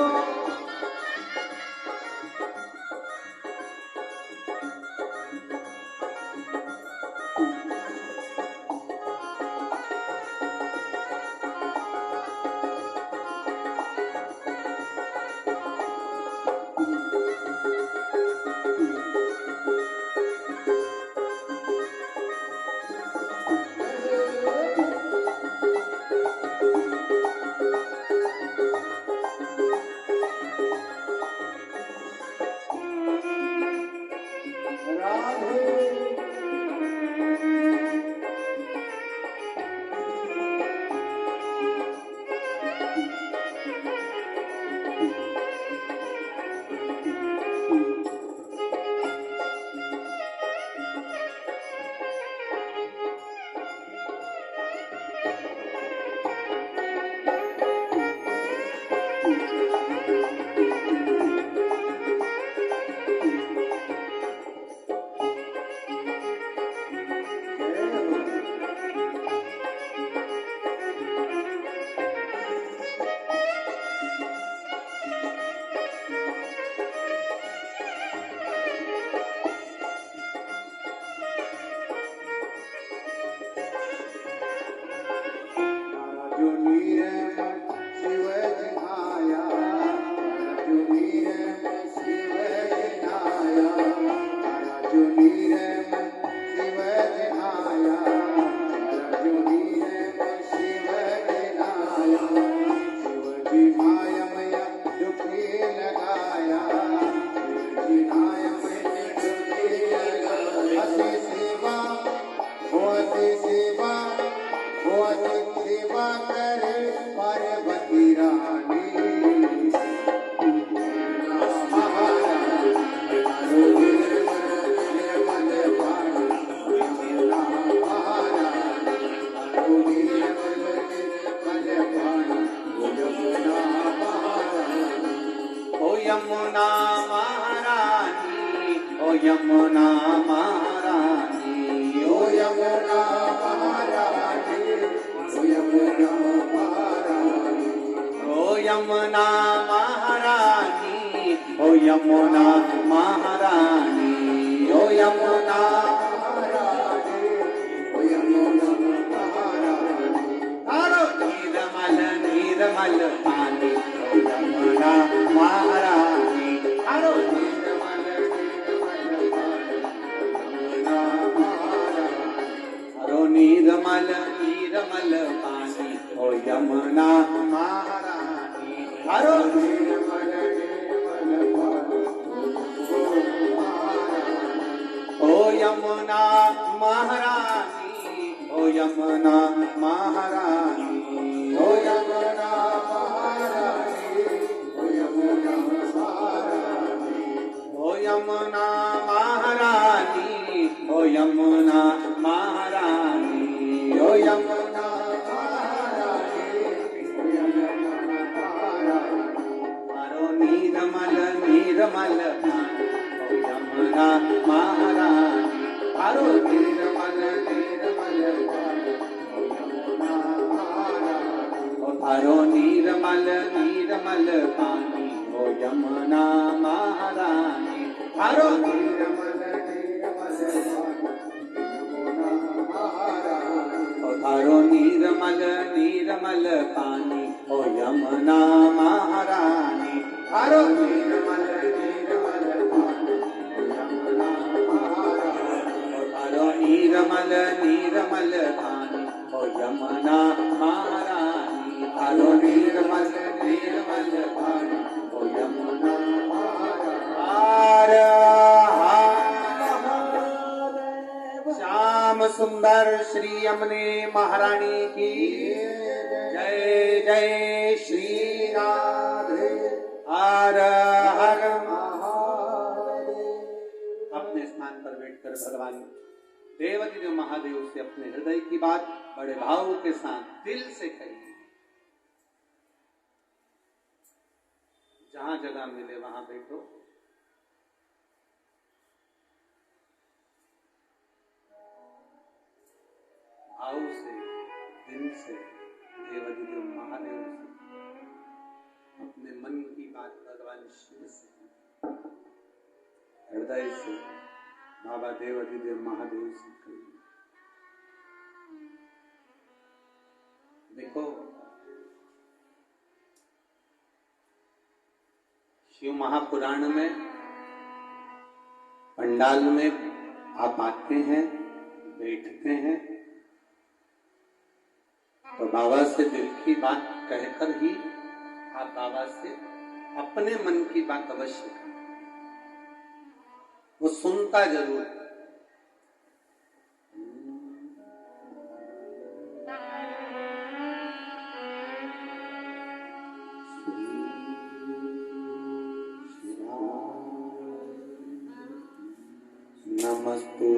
अच्छी सेवा करे पार्वती रानी यमुना महारानी, ओ यमुना महारानी, ओ यमुना महारानी, ओ यमुना महारानी, ओ यमुना महारानी, ओ यमुना महारानी, ओ यमुना महारानी, ओ यमुना महारानी, तारो नीरमल नीरमल पानी, ओ यमुना महारानी, तारो नीरमल नीरमल नीरमल पानी, ओ यमुना महारानी, तारो नीरमल नीरमल पानी, ओ यमुना महारानी, ओ यमुना महारानी, ओ यमुना महारानी, ओ यमुना महारानी, ओ यमुना महारानी, ओ यमुना महारानी, ओ यमुना महारानी, ओ यमुना महारानी, तारो नीरमल नीरमल पानी, ओ यमुना महारानी, तारो नीरमल नीरमल पानी, ओ यमुना महारानी, ओ तारो नीरमल नीरमल पानी, ओ यमुना महारानी, तारो नीरमल नीरमल पानी, यमुना महारानी, ओ तारो नीरमल नीरमल पानी, ओ यमुना महारानी, तारो नीरमल नीरमल पानी, ओ यमुना महारानी, ओ तारो नीरमल नीरमल पानी, ओ यमुना महारानी, तारो नीरमल नीरमल पानी, ओ यमुना महारानी। श्याम सुंदर श्री यमुने महारानी की जय जय श्री राधे हर हर महादेव। अपने स्थान पर बैठकर भगवान देवाधिदेव महादेव से अपने हृदय की बात बड़े भाव के साथ दिल से कहिए। जहां जगह मिले वहां बैठो। भाव से दिल से देवाधिदेव महादेव से अपने मन की बात भगवान शिव से हृदय से बाबा देवाधिदेव महादेव से कहिए। देखो शिव महापुराण में पंडाल में आप आते हैं, बैठते हैं, तो बाबा से दिल की बात कहकर ही आप बाबा से अपने मन की बात अवश्य करें। वो सुनता जरूर है। नमस्ते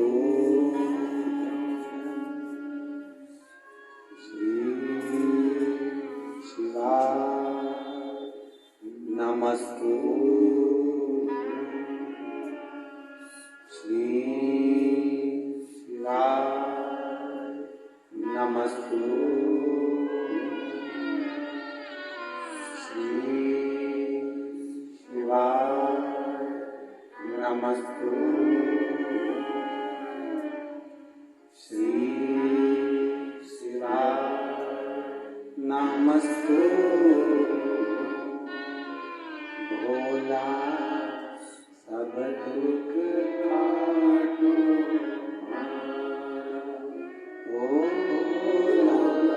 नमस्तु श्री शिवाय नमस्तु श्री शिवाय नमस्तु श्री शिवाय नमस्तु भोला सब दुख काटो भोला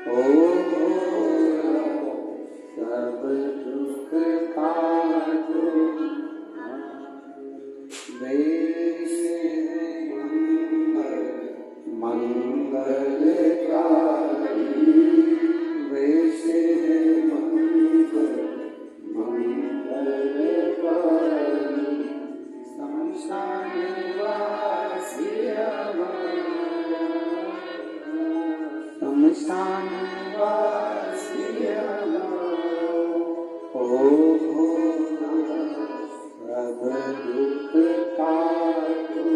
ओ सब दुख काटो वेश मंगलकारी वेश मंगलकारी शमशान वासी हमारा शमशान वासी हमारा ओ सब दुख काटो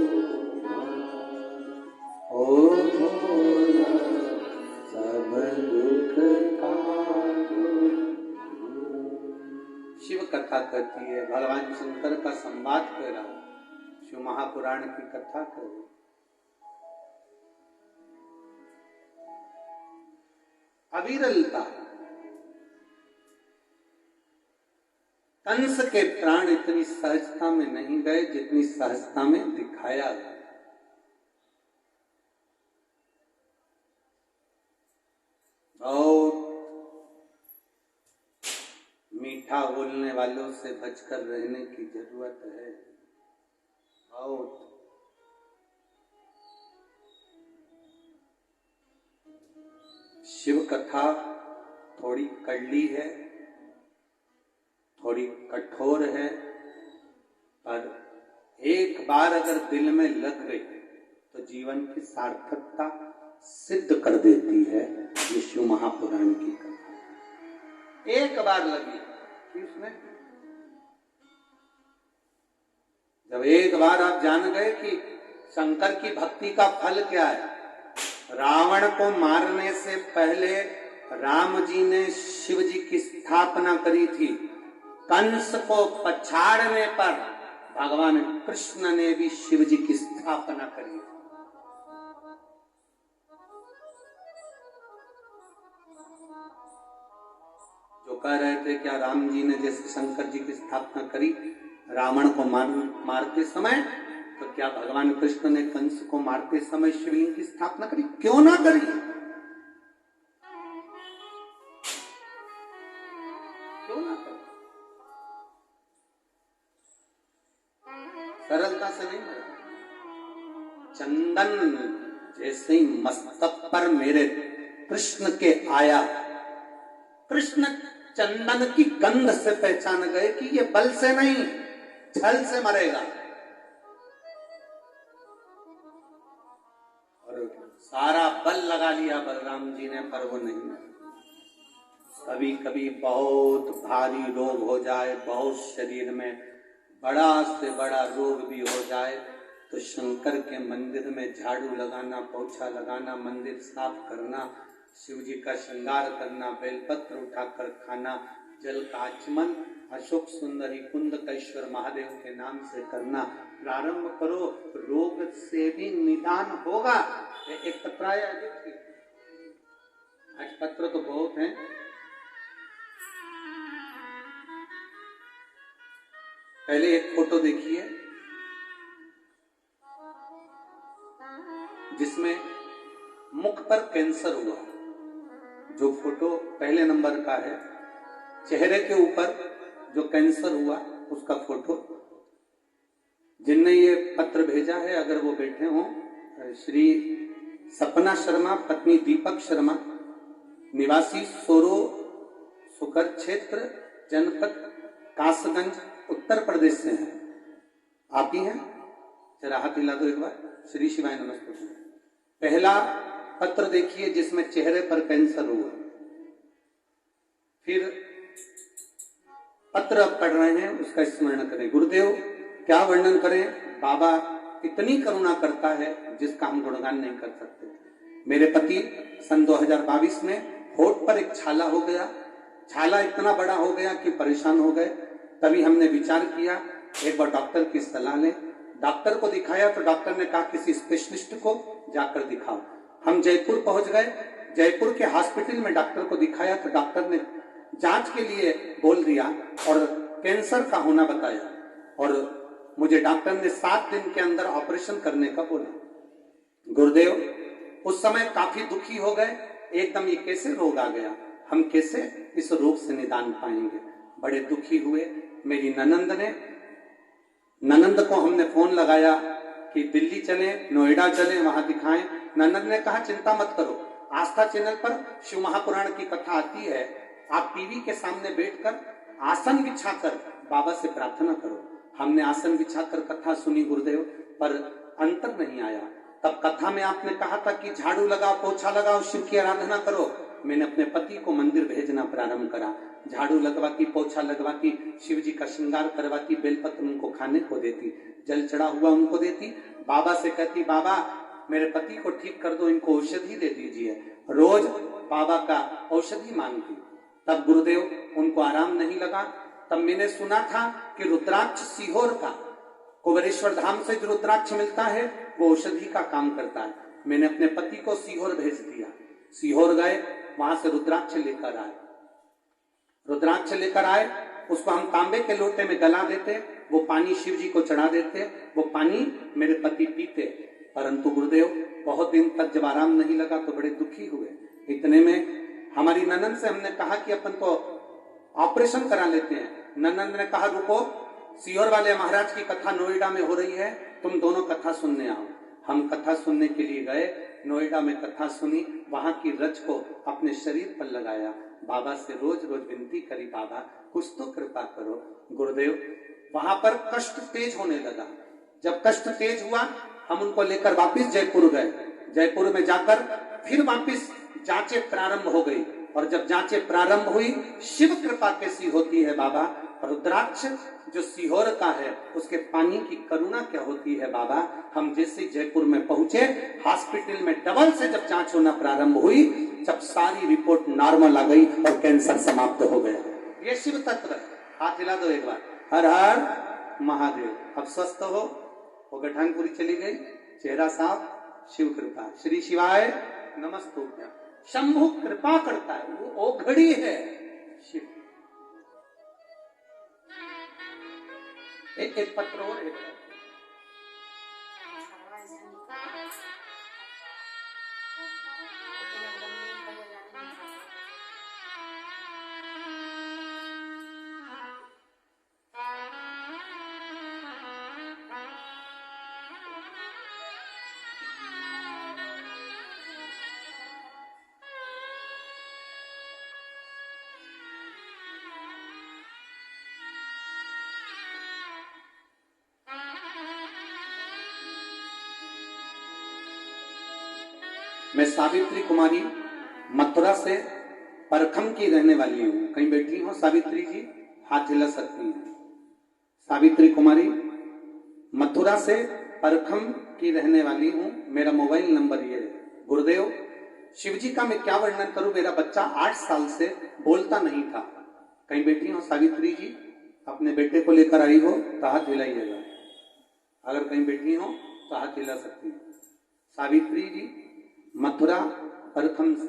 ओ भोला सब दुख काटो। शिव कथा कहती है, भगवान शंकर का संवाद कह रहा हूं, शिव महापुराण की कथा कह रही। अविरलता, कंस के प्राण इतनी सहजता में नहीं गए जितनी सहजता में दिखाया गया। और मीठा बोलने वालों से बचकर रहने की जरूरत है। और शिव कथा थोड़ी कड़ली है, थोड़ी कठोर है, पर एक बार अगर दिल में लग गई तो जीवन की सार्थकता सिद्ध कर देती है। ये शिव महापुराण की कथा एक बार लगी कि उसमें जब एक बार आप जान गए कि शंकर की भक्ति का फल क्या है। रावण को मारने से पहले राम जी ने शिव जी की स्थापना करी थी। कंस को पछाड़ने पर भगवान कृष्ण ने भी शिव जी की स्थापना करी। जो कह रहे थे क्या राम जी ने जैसे शंकर जी की स्थापना करी रावण को मारते समय, तो क्या भगवान कृष्ण ने कंस को मारते समय शिवलिंग की स्थापना करी? क्यों ना करी? क्यों ना करी? सरलता से नहीं मरा। चंदन जैसे ही मस्तक पर मेरे कृष्ण के आया, कृष्ण चंदन की गंध से पहचान गए कि ये बल से नहीं छल से मरेगा। और सारा बल लगा लिया बलराम जी ने, पर वो नहीं मरे। कभी कभी बहुत भारी रोग हो जाए, बहुत शरीर में बड़ा से बड़ा रोग भी हो जाए, तो शंकर के मंदिर में झाड़ू लगाना, पोछा लगाना, मंदिर साफ करना, शिव जी का श्रृंगार करना, बेलपत्र उठाकर खाना, जल का आचमन अशोक सुंदरी कुंद कैश्वर महादेव के नाम से करना प्रारंभ करो, रोग से भी निदान होगा। एक पत्र आया, देखिए आज पत्र तो बहुत हैं। पहले एक फोटो देखिए जिसमें मुख पर कैंसर हुआ। जो फोटो पहले नंबर का है, चेहरे के ऊपर जो कैंसर हुआ उसका फोटो। जिनने ये पत्र भेजा है, अगर वो बैठे हों, श्री सपना शर्मा, पत्नी दीपक शर्मा, निवासी सोरो सुकर क्षेत्र, जनपद कासगंज, उत्तर प्रदेश से हैं। आप ही हैं? जरा हाथ हिला दो एक बार। श्री शिवाय नमस्ते। पहला पत्र देखिए जिसमें चेहरे पर कैंसर हुआ। फिर पत्र पढ़ रहे हैं, उसका स्मरण करें। गुरुदेव क्या वर्णन करें, बाबा इतनी करुणा करता है जिसका हम गुणगान नहीं कर सकते। मेरे पति सन 2022 में होठ पर एक छाला हो गया, छाला इतना बड़ा हो गया कि परेशान हो गए। तभी हमने विचार किया एक बार डॉक्टर की सलाह लें। डॉक्टर को दिखाया तो डॉक्टर ने कहा किसी स्पेशलिस्ट को जाकर दिखाओ। हम जयपुर पहुंच गए। जयपुर के हॉस्पिटल में डॉक्टर को दिखाया तो डॉक्टर ने जांच के लिए बोल दिया और कैंसर का होना बताया, और मुझे डॉक्टर ने 7 दिन के अंदर ऑपरेशन करने का बोला। गुरुदेव उस समय काफी दुखी हो गए, एकदम ये कैसे रोग आ गया, हम कैसे इस रोग से निदान पाएंगे। बड़े दुखी हुए। मेरी ननंद को हमने फोन लगाया कि दिल्ली चले, नोएडा चले, वहां दिखाएं। ननंद ने कहा चिंता मत करो, आस्था चैनल पर शिव महापुराण की कथा आती है, आप टीवी के सामने बैठकर आसन बिछाकर बाबा से प्रार्थना करो। हमने आसन बिछाकर कथा सुनी गुरुदेव, पर अंतर नहीं आया। तब कथा में आपने कहा था कि झाड़ू लगाओ, पोछा लगाओ, शिव की आराधना करो। मैंने अपने पति को मंदिर भेजना प्रारंभ करा, झाड़ू लगवाती, पोछा लगवाती, शिव जी का श्रृंगार करवाती, बेलपत्र उनको खाने को देती, जल चढ़ा हुआ उनको देती, बाबा से कहती बाबा मेरे पति को ठीक कर दो, इनको औषधि दे दीजिए। रोज बाबा का औषधि मांगती। तब गुरुदेव उनको आराम नहीं लगा। तब मैंने सुना था कि रुद्राक्ष सीहोर का, कुबेरेश्वर धाम से जो रुद्राक्ष मिलता है वो औषधि का काम करता है। मैंने अपने पति को सीहोर भेज दिया। सीहोर गए, वहां से रुद्राक्ष लेकर आए। रुद्राक्ष लेकर आए, उसको हम तांबे के लोटे में गला देते, वो पानी शिव जी को चढ़ा देते, वो पानी मेरे पति पीते। परंतु गुरुदेव बहुत दिन तक जब आराम नहीं लगा तो बड़े दुखी हुए। इतने में हमारी ननंद से हमने कहा कि अपन तो ऑपरेशन करा लेते हैं। ननंद ने कहा रुको, सीहोर वाले महाराज की कथा नोएडा में हो रही है, तुम दोनों कथा सुनने आओ। हम कथा सुनने के लिए गए, नोएडा में कथा सुनी, वहां की रच को अपने शरीर पर लगाया, बाबा से रोज रोज विनती करी बाबा कुछ तो कृपा करो। गुरुदेव वहां पर कष्ट तेज होने लगा। जब कष्ट तेज हुआ हम उनको लेकर वापिस जयपुर गए। जयपुर में जाकर फिर वापिस जांचें प्रारंभ हो गई, और जब जांचें प्रारंभ हुई, शिव कृपा कैसी होती है बाबा, रुद्राक्ष जो सीहोर का है उसके पानी की करुणा क्या होती है बाबा। हम जैसे जयपुर में पहुंचे, हॉस्पिटल में डबल से जब जांच होना प्रारंभ हुई, जब सारी रिपोर्ट नॉर्मल आ गई और कैंसर समाप्त हो गया। ये शिव तत्व है। हाथ हिला दो एक बार, हर हर महादेव। अब स्वस्थ हो, वो गठानपुरी चली गई, चेहरा साफ, शिव कृपा। श्री शिवाय नमस्तुभ्यं। शंभु कृपा करता है, वो ओघड़ी है शिव। एक पत्र और एक मैं सावित्री कुमारी मथुरा से परखम की रहने वाली हूँ। कहीं बैठी हो सावित्री जी, हाथ हिला सकती हैं। सावित्री कुमारी मथुरा से परखम की रहने वाली हूँ। मेरा मोबाइल नंबर ये है। गुरुदेव शिव जी का मैं क्या वर्णन करूं। मेरा बच्चा 8 साल से बोलता नहीं था। कहीं बैठी हो सावित्री जी, अपने बेटे को लेकर आई हो तो हाथ हिलाइएगा। अगर कहीं बैठी हो तो हाथ हिला सकती है। सावित्री जी मथुरा परखम से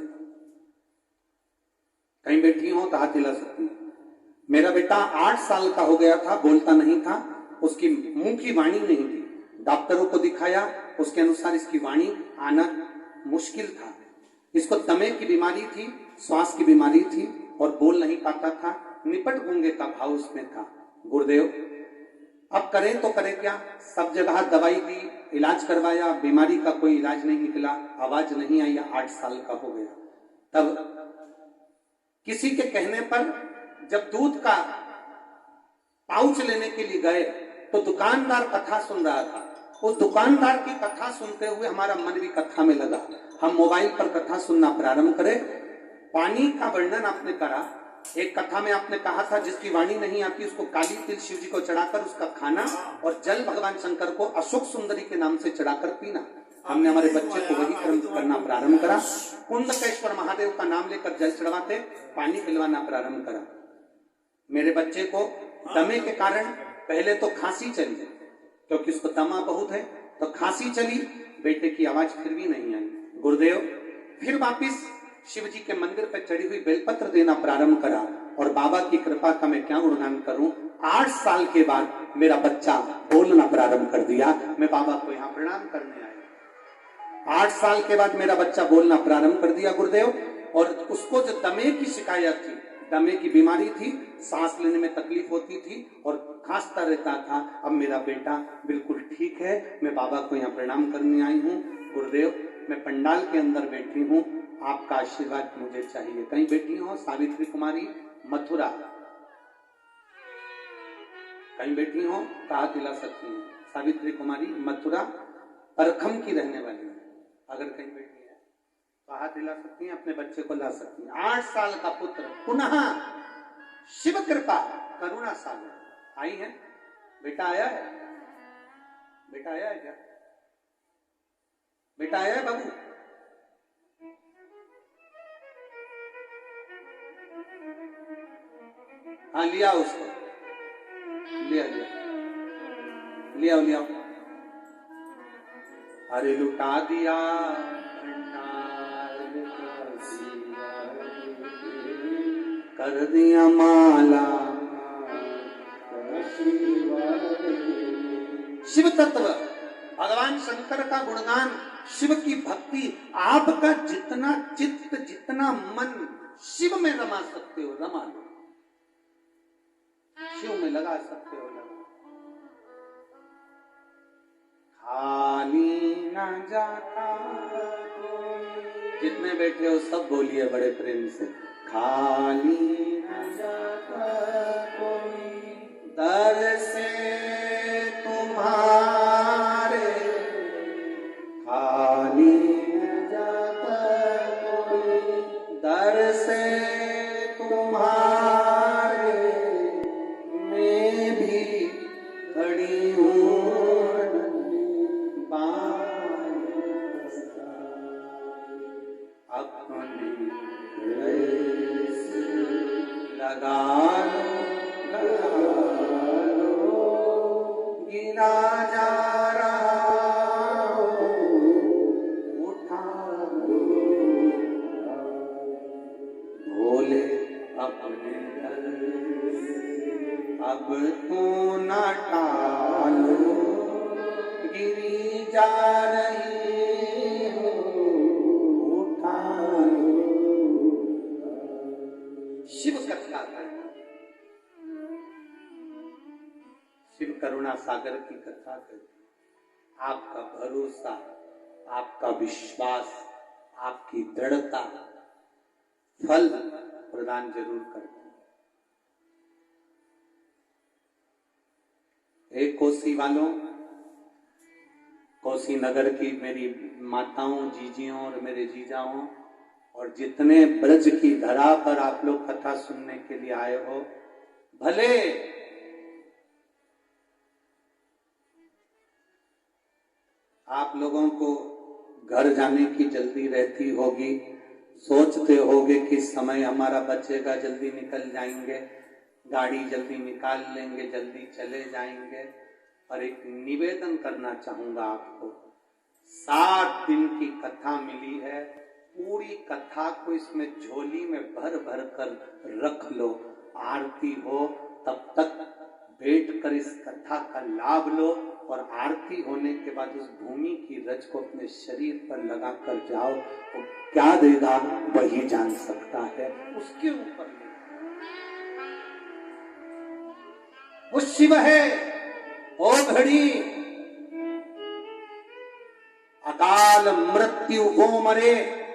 कहीं बैठी हो तो हाथ हिला सकती है। मेरा बेटा 8 साल का हो गया था, बोलता नहीं था, उसकी मुंह की वाणी नहीं थी। डॉक्टरों को दिखाया, उसके अनुसार इसकी वाणी आना मुश्किल था। इसको दमे की बीमारी थी, श्वास की बीमारी थी और बोल नहीं पाता था। निपट गूंगे का भाव उसमें था। गुरुदेव अब करें तो करें क्या। सब जगह दवाई दी, इलाज करवाया, बीमारी का कोई इलाज नहीं निकला, आवाज नहीं आई। 8 साल का हो गया। तब किसी के कहने पर जब दूध का पाउच लेने के लिए गए तो दुकानदार कथा सुन रहा था। उस दुकानदार की कथा सुनते हुए हमारा मन भी कथा में लगा। हम मोबाइल पर कथा सुनना प्रारंभ करें। पानी का वर्णन आपने करा। एक कथा में आपने कहा था जिसकी वाणी नहीं आती उसको काली तिल शिव जी को चढ़ाकर उसका खाना और जल भगवान शंकर को अशोक सुंदरी के नाम से चढ़ाकर पीना। हमने हमारे बच्चे को वही कर्म करना प्रारंभ करा। कुंडकेश्वर महादेव का नाम लेकर जल चढ़वाते, पानी पिलवाना प्रारंभ करा। मेरे बच्चे को दमे के कारण पहले तो खांसी चली, क्योंकि उसको दमा बहुत है, तो खांसी चली। बेटे की आवाज फिर भी नहीं आई। गुरुदेव फिर वापिस शिव जी के मंदिर पर चढ़ी हुई बेलपत्र देना प्रारंभ करा और बाबा की कृपा का मैं क्या गुणगान करूं। 8 साल के बाद मेरा बच्चा बोलना प्रारंभ कर दिया। मैं बाबा को यहाँ प्रणाम करने आया। 8 साल के बाद मेरा बच्चा बोलना प्रारंभ कर दिया। गुरुदेव और उसको जो दमे की शिकायत थी, दमे की बीमारी थी, सांस लेने में तकलीफ होती थी और खांसता रहता था। अब मेरा बेटा बिल्कुल ठीक है। मैं बाबा को यहाँ प्रणाम करने आई हूँ। गुरुदेव, मैं पंडाल के अंदर बैठी हूँ, आपका आशीर्वाद मुझे चाहिए। कहीं बैठी हो सावित्री कुमारी मथुरा, कहीं बैठी हो तो हाथ हिला सकती हैं। सावित्री कुमारी मथुरा परखम की रहने वाली है, अगर कहीं बैठी है तो हाथ हिला सकती हैं, अपने बच्चे को ला सकती हैं। 8 साल का पुत्र, पुनः शिव कृपा करुणा सागर आई है। बेटा आया है? बेटा आया है क्या? बेटा आया है बाबू? हाँ, लिया उसको, लिया लिया लिया लिया। अरे लुटा दिया कर दिया माला। शिव तत्व, भगवान शंकर का गुणगान, शिव की भक्ति, आपका जितना चित्त, जितना मन शिव में रमा सकते हो रमा लो, शिव में लगा सकते हो लगा। खाली न जाता, जितने बैठे हो सब बोलिए बड़े प्रेम से, खाली न जाता कोई दर से तुम्हारे, खाली न जाता कोई दर से तुम्हारे, मैं भी खड़ी हूँ लगा लो, गिरा जा रहा हो, उठा लो, भोले अपने दर से अब तू न टालो, गिरी जा रही हो, उठा लो। शिव कथा है, शिव करुणा सागर की कथा है। आपका भरोसा, आपका विश्वास, आपकी दृढ़ता फल प्रदान जरूर करते हैं। एक कोसी वालों, कोसी नगर की मेरी माताओं, जीजियों और मेरे जीजाओं, और जितने ब्रज की धरा पर आप लोग कथा सुनने के लिए आए हो, भले आप लोगों को घर जाने की जल्दी रहती होगी, सोचते होगे कि समय हमारा बचेगा, जल्दी निकल जाएंगे, गाड़ी जल्दी निकाल लेंगे, जल्दी चले जाएंगे। और एक निवेदन करना चाहूंगा आपको, 7 दिन की कथा मिली है, पूरी कथा को इसमें झोली में भर भर कर रख लो। आरती हो तब तक बैठ कर इस कथा का लाभ लो, और आरती होने के बाद उस भूमि की रज को अपने शरीर पर लगा कर जाओ। तो क्या देगा वही जान सकता है, उसके ऊपर वो शिव है। ओ घड़ी अकाल मृत्यु हो मरे,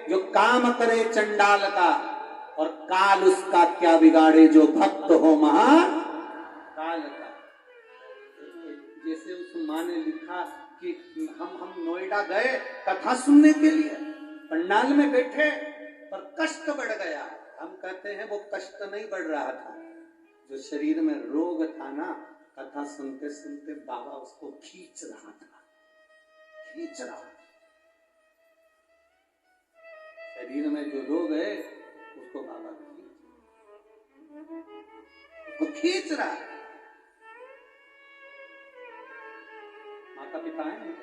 जो काम करे चंडाल का, और काल उसका क्या बिगाड़े, जो भक्त हो महान काल का। जैसे उस माँ ने लिखा कि हम नोएडा गए कथा सुनने के लिए, पंडाल में बैठे पर कष्ट बढ़ गया। हम कहते हैं वो कष्ट नहीं बढ़ रहा था, जो शरीर में रोग था ना, कथा सुनते सुनते बाबा उसको खींच रहा था, खींच रहा। शरीर में जो रोग है उसको बाबा खींच रहा है। माता पिता है नहीं?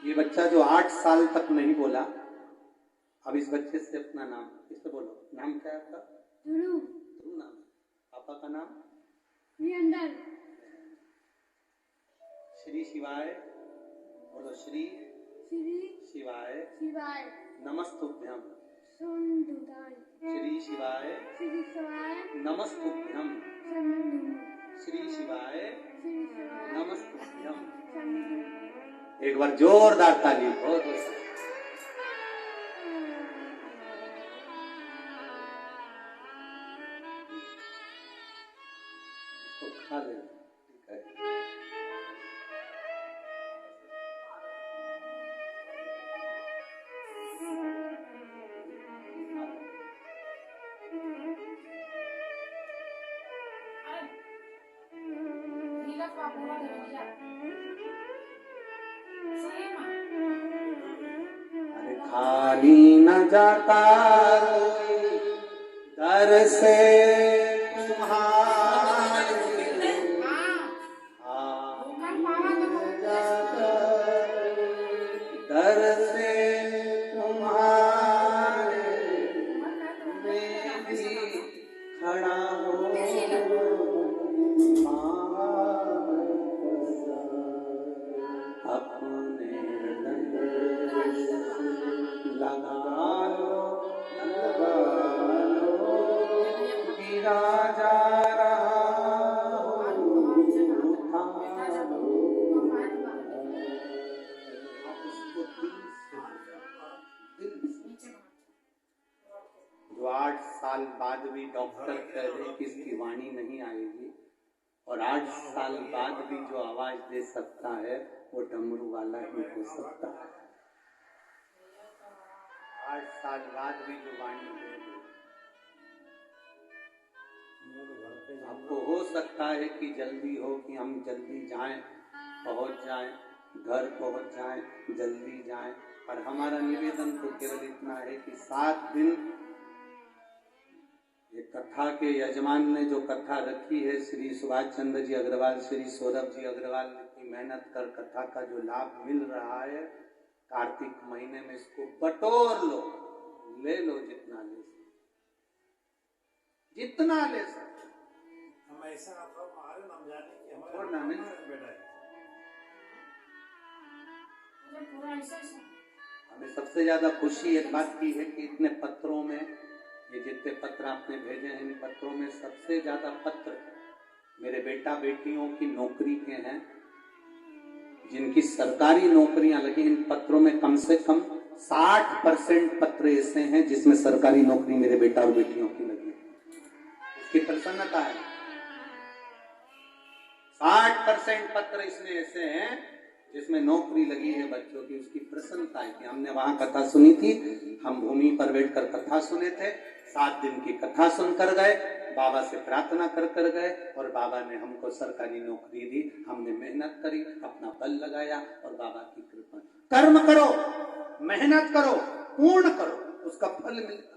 ये बच्चा जो 8 साल तक नहीं बोला, अब इस बच्चे से अपना नाम इससे बोलो। नाम क्या है आपका? ध्रुव। ध्रुव नाम है। पापा का नाम? वीरेंद्र। श्री शिवाय बोलो। श्री श्री शिवाय शिवाय नमस्तुभ्यम। सुंदुदाय। श्री शिवाय श्री शिवाय नमस्तुभ्यम। संदु। श्री शिवाय श्री शिवाय नमस्तुभ्यम। संदु। एक बार जोरदार ताली। बहुत बहुत इसको खा ले। ठीक है। अरे खाली न जाता कोई दर से तुम्हारे, दर से तुम्हारे मैं भी खड़ा हो अपने लगा लो गिरा जा रहा उठा लो। उसको दिल से जो 8 साल बाद भी डॉक्टर कह रहे कि इसकी वाणी नहीं आएगी, और 8 साल बाद भी जो आवाज दे सकता है वो डमरू वाला ही हो सकता है। 8 साल बाद भी जो वाणी दे दे। आपको हो सकता है कि जल्दी हो कि हम जल्दी जाएं, पहुंच जाएं, घर पहुंच जाएं, जल्दी जाएं, पर हमारा निवेदन तो केवल इतना है कि 7 दिन ये कथा के यजमान ने जो कथा रखी है, श्री सुभाष चंद्र जी अग्रवाल, श्री सौरभ जी अग्रवाल की मेहनत कर कथा का जो लाभ मिल रहा है, कार्तिक महीने में इसको बटोर लो, ले लो जितना ले सकते, जितना ले सकते। हम ऐसा हमारे नाम जाने की हमारे और नाम है बेटा है। हमें सबसे ज्यादा खुशी एक बात की है कि इतने पत्रों में, ये जितने पत्र आपने भेजे हैं, इन पत्रों में सबसे ज्यादा पत्र मेरे बेटा बेटियों की नौकरी के हैं, जिनकी सरकारी नौकरियां लगी। इन पत्रों में कम से कम 60% पत्र ऐसे हैं जिसमें सरकारी नौकरी मेरे बेटा और बेटियों की लगी। इसकी प्रसन्नता है। 60% पत्र इसमें ऐसे हैं जिसमें नौकरी लगी है बच्चों की, उसकी प्रसन्नता है कि हमने वहां कथा सुनी थी, हम भूमि पर बैठकर कथा सुने थे, 7 दिन की कथा सुनकर गए, बाबा से प्रार्थना कर कर गए, और बाबा ने हमको सरकारी नौकरी दी। हमने मेहनत करी, अपना बल लगाया, और बाबा की कृपा। कर्म करो, मेहनत करो, पूर्ण करो, उसका फल मिलता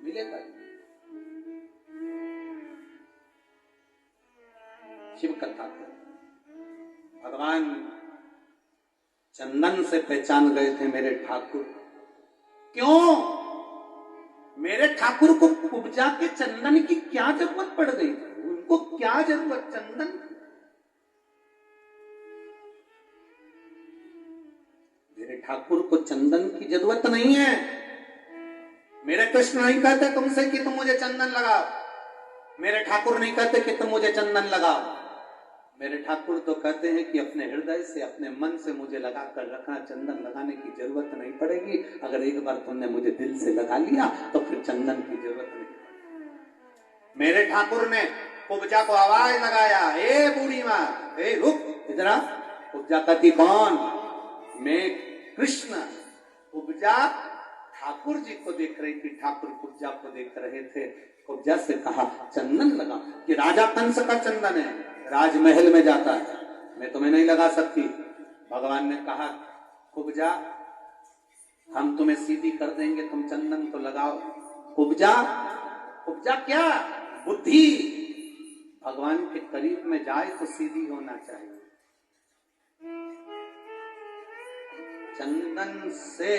मिलेगा। शिव कथा कर भगवान चंदन से पहचान गए थे मेरे ठाकुर। क्यों? मेरे ठाकुर को उपजा के चंदन की क्या जरूरत पड़ गई? उनको क्या जरूरत चंदन? मेरे ठाकुर को चंदन की जरूरत नहीं है। मेरे कृष्ण नहीं कहते तुमसे कि तुम मुझे चंदन लगाओ, मेरे ठाकुर नहीं कहते कि तुम मुझे चंदन लगाओ। मेरे ठाकुर तो कहते हैं कि अपने हृदय से, अपने मन से मुझे लगा कर रखना, चंदन लगाने की जरूरत नहीं पड़ेगी। अगर एक बार तुमने मुझे दिल से लगा लिया तो फिर चंदन की जरूरत नहीं पड़ेगी। मेरे ठाकुर ने उपजा को आवाज लगाया, ए बूढ़ी माँ, ए रुक इधर। उपजा कहती कौन? मैं कृष्ण। उपजा ठाकुर जी को देख रही थी, ठाकुर कुब्जा को देख रहे थे। कुब्जा से कहा चंदन लगा, कि राजा कंस का चंदन है, राजमहल में जाता है, मैं तुम्हें नहीं लगा सकती। भगवान ने कहा कुब्जा हम तुम्हें सीधी कर देंगे, तुम चंदन तो लगाओ। कुब्जा, कुब्जा क्या? बुद्धि। भगवान के करीब में जाए तो सीधी होना चाहिए। चंदन से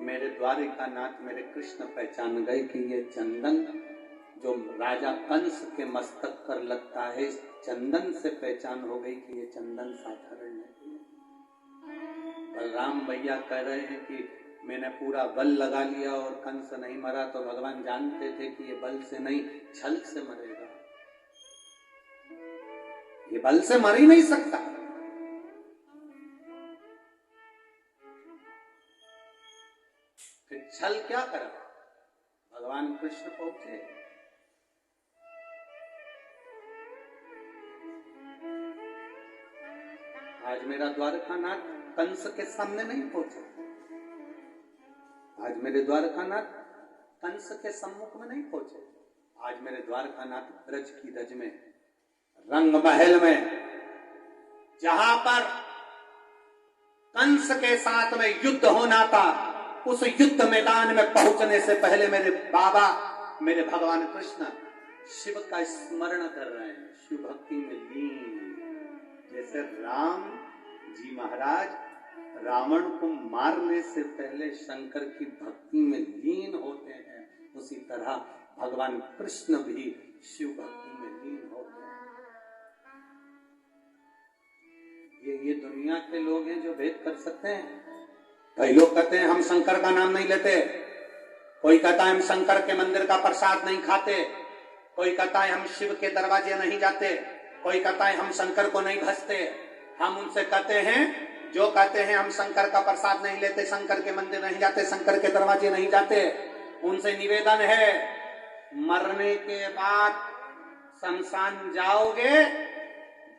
मेरे द्वारिकानाथ मेरे कृष्ण पहचान गए कि ये चंदन जो राजा कंस के मस्तक पर लगता है, इस चंदन से पहचान हो गई कि ये चंदन साधारण नहीं है। बलराम भैया कह रहे हैं कि मैंने पूरा बल लगा लिया और कंस नहीं मरा, तो भगवान जानते थे कि ये बल से नहीं छल से मरेगा, ये बल से मर ही नहीं सकता। फिर छल क्या करा? भगवान कृष्ण पहुंचे। आज मेरा द्वारकानाथ कंस के सामने नहीं पहुंचा, आज मेरे द्वारकानाथ कंस के सम्मुख में नहीं पहुंचे, आज मेरे द्वारकानाथ ब्रज की रज में, रंग महल में, जहां पर कंस के साथ में युद्ध होना था, उस युद्ध मैदान में पहुंचने से पहले मेरे बाबा, मेरे भगवान कृष्ण शिव का स्मरण कर रहे हैं, शिव भक्ति में लीन। जैसे राम जी महाराज रावण को मारने से पहले शंकर की भक्ति में लीन होते हैं, उसी तरह भगवान कृष्ण भी शिव भक्ति में लीन होते हैं। ये दुनिया के लोग हैं जो भेद कर सकते हैं। कई लोग कहते हैं हम शंकर का नाम नहीं लेते, कोई कहता है हम शंकर के मंदिर का प्रसाद नहीं खाते, कोई कहता है हम शिव के दरवाजे नहीं जाते, कोई कहता है हम शंकर को नहीं भजते। हम उनसे कहते हैं, जो कहते हैं हम शंकर का प्रसाद नहीं लेते, शंकर के मंदिर नहीं जाते, शंकर के दरवाजे नहीं जाते, उनसे निवेदन है मरने के बाद शमशान जाओगे।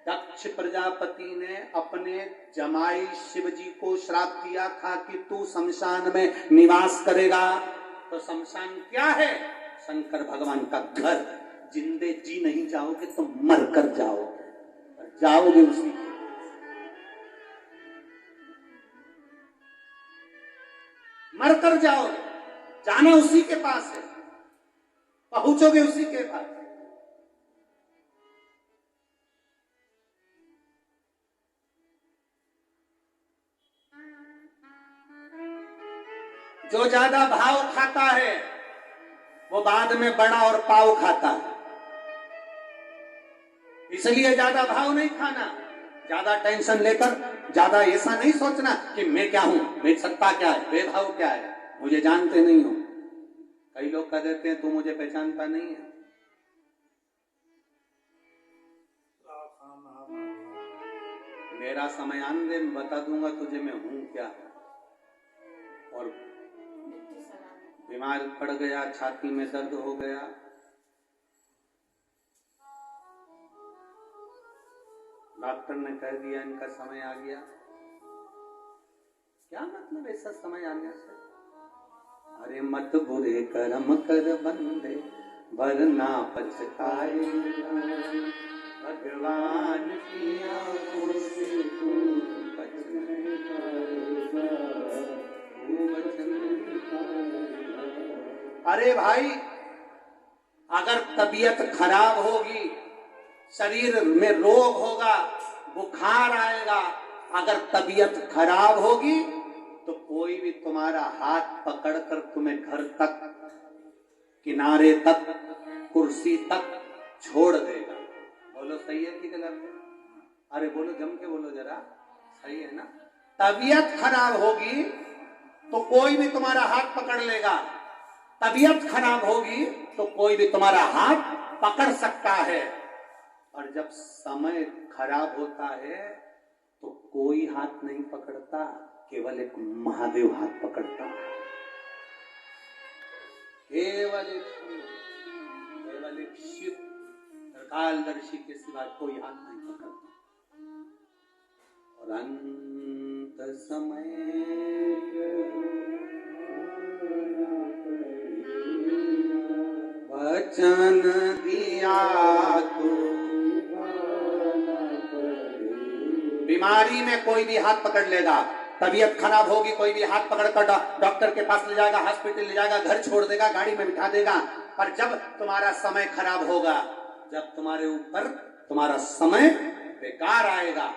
दक्ष प्रजापति ने अपने जमाई शिव जी को श्राप दिया था कि तू शमशान में निवास करेगा। तो शमशान क्या है? शंकर भगवान का घर। जिंदे जी नहीं जाओगे तो मर कर जाओगे, जाओगे उसी के। मर कर जाओगे, जाना उसी के पास है, पहुंचोगे उसी के पास। जो ज्यादा भाव खाता है वो बाद में बड़ा और पाव खाता है, इसलिए ज्यादा भाव नहीं खाना, ज्यादा टेंशन लेकर ज्यादा ऐसा नहीं सोचना कि मैं क्या हूं, मेरी सत्ता क्या है, बेभाव क्या है, मुझे जानते नहीं हो। कई लोग कह देते हैं तू मुझे पहचानता नहीं है। मेरा समय आने दे, मैं बता दूंगा तुझे मैं हूं क्या। और बीमार पड़ गया, छाती में दर्द हो गया, डॉक्टर ने कह दिया इनका समय आ गया। क्या मतलब ऐसा समय आने से? अरे मत बुरे कर्म कर बंदे वरना पछताएगा, भगवान की आंखों से तू बच नहीं पाएगा, तू बच नहीं पाएगा। अरे भाई, अगर तबीयत खराब होगी, शरीर में रोग होगा, बुखार आएगा, अगर तबीयत खराब होगी तो कोई भी तुम्हारा हाथ पकड़कर तुम्हें घर तक, किनारे तक, कुर्सी तक छोड़ देगा। बोलो सही है कि गलत है? अरे बोलो, जम के बोलो जरा, सही है ना? तबीयत खराब होगी तो कोई भी तुम्हारा हाथ पकड़ लेगा, तबीयत खराब होगी तो कोई भी तुम्हारा हाथ पकड़ सकता है। और जब समय खराब होता है तो कोई हाथ नहीं पकड़ता, केवल एक महादेव हाथ पकड़ता है, केवल एक शिव कालदर्शी के सिवा कोई हाथ नहीं पकड़ता। और अंत समय वचन दिया तो बीमारी में कोई भी हाथ पकड़ लेगा, तबीयत खराब होगी कोई भी हाथ पकड़कर डॉक्टर के पास ले जाएगा, हॉस्पिटल ले जाएगा, घर छोड़ देगा, गाड़ी में बिठा देगा। पर जब तुम्हारा समय खराब होगा, जब तुम्हारे ऊपर तुम्हारा समय बेकार आएगा,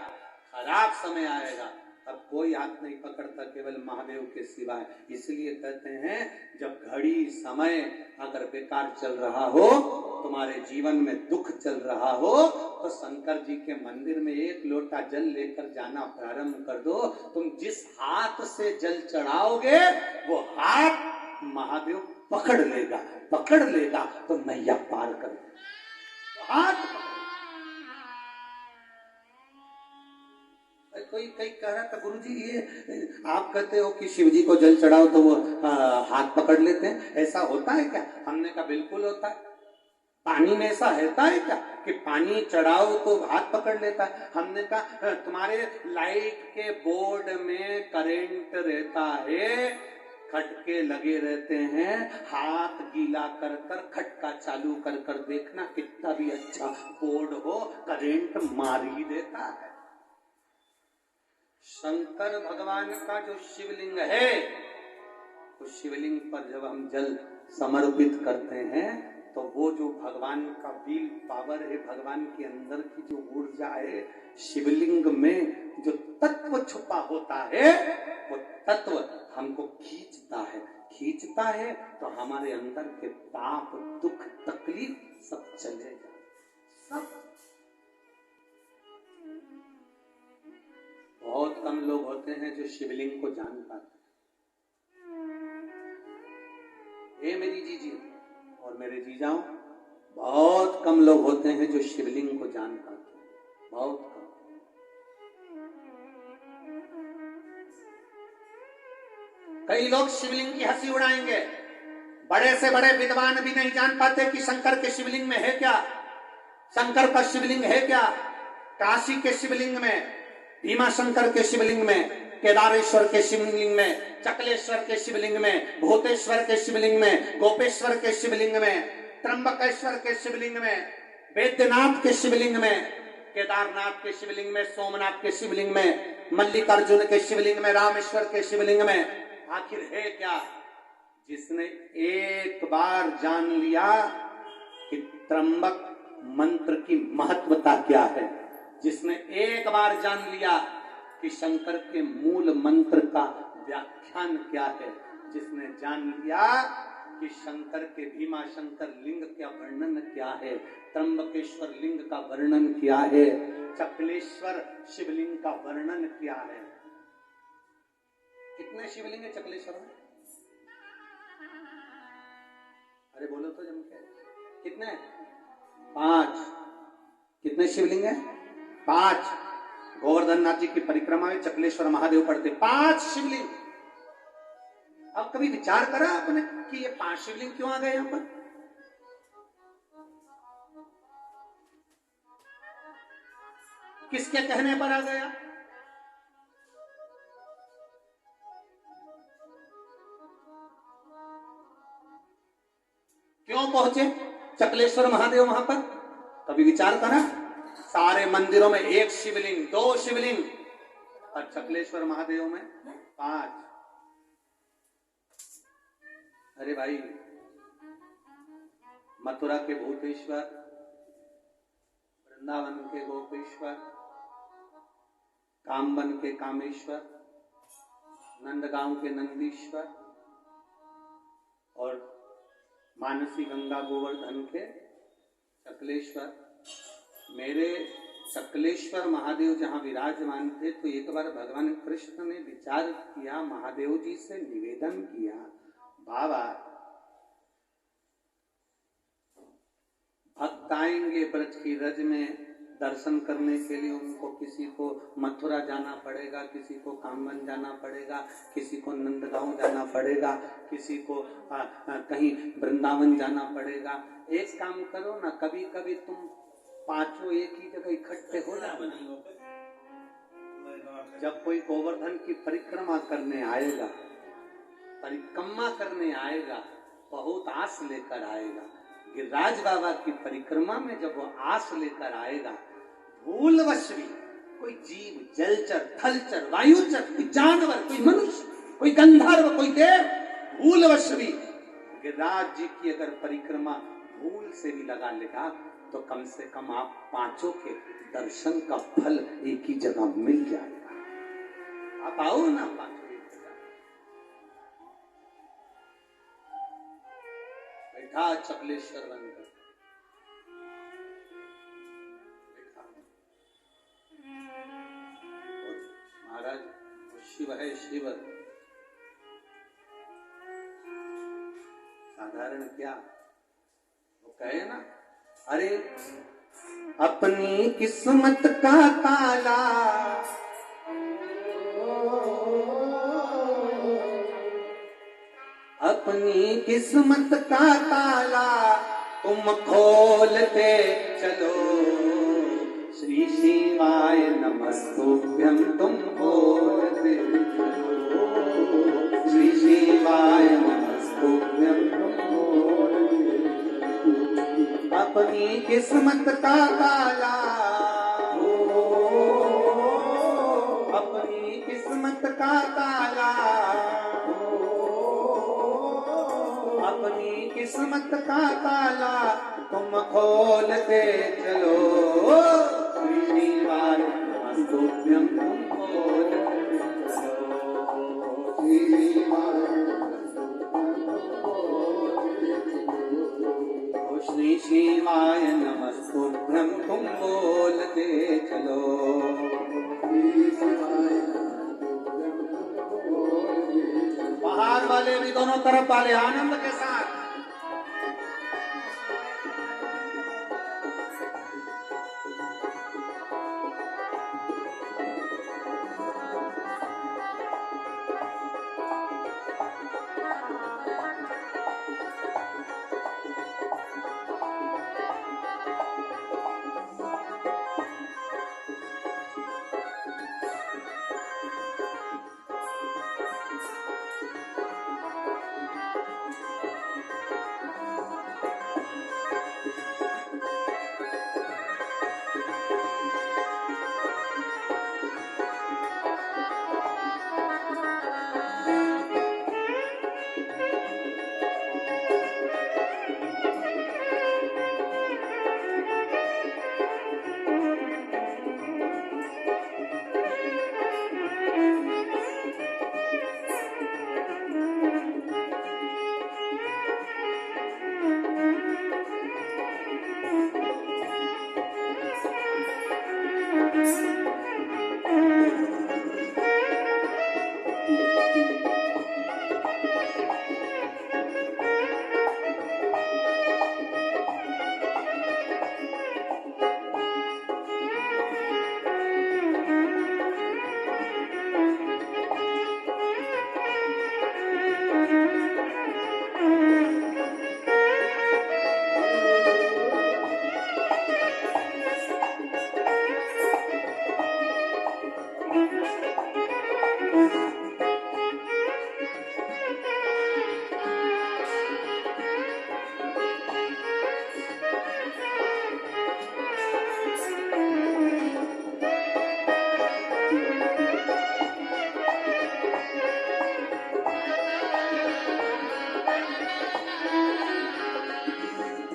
खराब समय आएगा, अब कोई हाथ नहीं पकड़ता केवल महादेव के सिवाय। इसलिए कहते हैं जब घड़ी समय अगर बेकार चल रहा हो, तुम्हारे जीवन में दुख चल रहा हो, तो शंकर जी के मंदिर में एक लोटा जल लेकर जाना प्रारंभ कर दो। तुम जिस हाथ से जल चढ़ाओगे वो हाथ महादेव पकड़ लेगा तो नैया पार कर देगा। हाथ कोई कह रहा था गुरुजी ये आप कहते हो कि शिव जी को जल चढ़ाओ तो वो हाथ पकड़ लेते हैं, ऐसा होता है क्या? हमने कहा बिल्कुल होता है। पानी में ऐसा रहता है क्या कि पानी चढ़ाओ तो हाथ पकड़ लेता है? हमने कहा तुम्हारे लाइट के बोर्ड में करंट रहता है, खटके लगे रहते हैं, हाथ गीला कर कर खटका चालू कर कर देखना, कितना भी अच्छा बोर्ड हो करंट मार ही देता है। शंकर भगवान का जो शिवलिंग है, उस शिवलिंग पर जब हम जल समर्पित करते हैं तो वो जो भगवान का विल पावर है, भगवान के अंदर की जो ऊर्जा है, शिवलिंग में जो तत्व छुपा होता है, वो तत्व हमको खींचता है तो हमारे अंदर के पाप दुख तकलीफ सब चले जाए। सब बहुत कम लोग होते हैं जो शिवलिंग को जान पाते हैं। मेरी जीजी और मेरे जीजाओं, बहुत कम लोग होते हैं जो शिवलिंग को जान पाते हैं, बहुत कम। कई लोग शिवलिंग की हंसी उड़ाएंगे, बड़े से बड़े विद्वान भी नहीं जान पाते कि शंकर के शिवलिंग में है क्या, शंकर का शिवलिंग है क्या। काशी के शिवलिंग में, भीमा शंकर के शिवलिंग में, केदारेश्वर के शिवलिंग में, चकलेश्वर के शिवलिंग में, भूतेश्वर के शिवलिंग में, गोपेश्वर के शिवलिंग में, त्र्यंबकेश्वर के शिवलिंग में, वैद्यनाथ के शिवलिंग में, केदारनाथ के शिवलिंग में, सोमनाथ के शिवलिंग में, मल्लिकार्जुन के शिवलिंग में, रामेश्वर के शिवलिंग में आखिर है क्या? जिसने एक बार जान लिया कि त्र्यंबक मंत्र की महत्वता क्या है, जिसने एक बार जान लिया कि शंकर के मूल मंत्र का व्याख्यान क्या है, जिसने जान लिया कि शंकर के भीमा शंकर लिंग का वर्णन क्या है, त्र्यंबकेश्वर लिंग का वर्णन क्या है, चकलेश्वर शिवलिंग का वर्णन क्या है। कितने शिवलिंग है चकलेश्वर में? अरे बोलो तो जम के, कितने? 5। कितने शिवलिंग है? 5। गोवर्धन नाथ जी की परिक्रमा में चकलेश्वर महादेव पढ़ते 5 शिवलिंग। अब कभी विचार करा आपने कि ये 5 शिवलिंग क्यों आ गए यहां पर? किसके कहने पर आ गया? क्यों पहुंचे चकलेश्वर महादेव वहां पर? कभी विचार करा? सारे मंदिरों में 1 शिवलिंग, 2 शिवलिंग, और चकलेश्वर महादेव में 5। अरे भाई, मथुरा के भूतेश्वर, वृंदावन के गोपेश्वर, कामवन के कामेश्वर, नंदगांव के नंदीश्वर और मानसी गंगा गोवर्धन के चकलेश्वर। मेरे चकलेश्वर महादेव जहां विराजमान थे तो एक बार भगवान कृष्ण ने विचार किया, महादेव जी से निवेदन किया, बाबा भक्त आएंगे ब्रज की रज में दर्शन करने के लिए, उनको किसी को मथुरा जाना पड़ेगा, किसी को कामवन जाना पड़ेगा, किसी को नंदगांव जाना पड़ेगा, किसी को कहीं वृंदावन जाना पड़ेगा। एक काम करो ना, कभी कभी तुम 5 एक ही जगह इकट्ठे हो जाओ। जब कोई गोवर्धन की परिक्रमा करने आएगा, परिक्रमा करने आएगा, बहुत आस लेकर आएगा। गिरिराज बाबा की परिक्रमा में जब वो आस लेकर आएगा, भूलवश भी कोई जीव, जलचर, थलचर, वायुचर, कोई जानवर, कोई मनुष्य, कोई गंधर्व, कोई देव, भूलवश भी गिरिराज जी की अगर परिक्रमा भूल से भी लगा लेगा तो कम से कम आप 5 के दर्शन का फल एक ही जगह मिल जाएगा। पाऊ ना पाखड़ी बैठा चपलेश्वर बनकर बैठा। और महाराज वो शिव है, शिव साधारण क्या, वो कहे ना, अरे अपनी किस्मत का ताला अपनी किस्मत का ताला तुम खोलते चलो, श्री शिवाय नमस्तुभ्यं तुम खोलते चलो, श्री शिवाय नमस्तुभ्यं तुम खोलते चलो, अपनी किस्मत का ताला अपनी किस्मत का ताला अपनी किस्मत का ताला तुम खोलते चलो, श्री शिवाय नमस्तुभ्यं तुम खोलते चलो, श्री शिवाय ओ श्री शिवाय नमस्तुभ्यं तुम बोलते चलो, बाहर वाले भी दोनों तरफ वाले आनंद के साथ।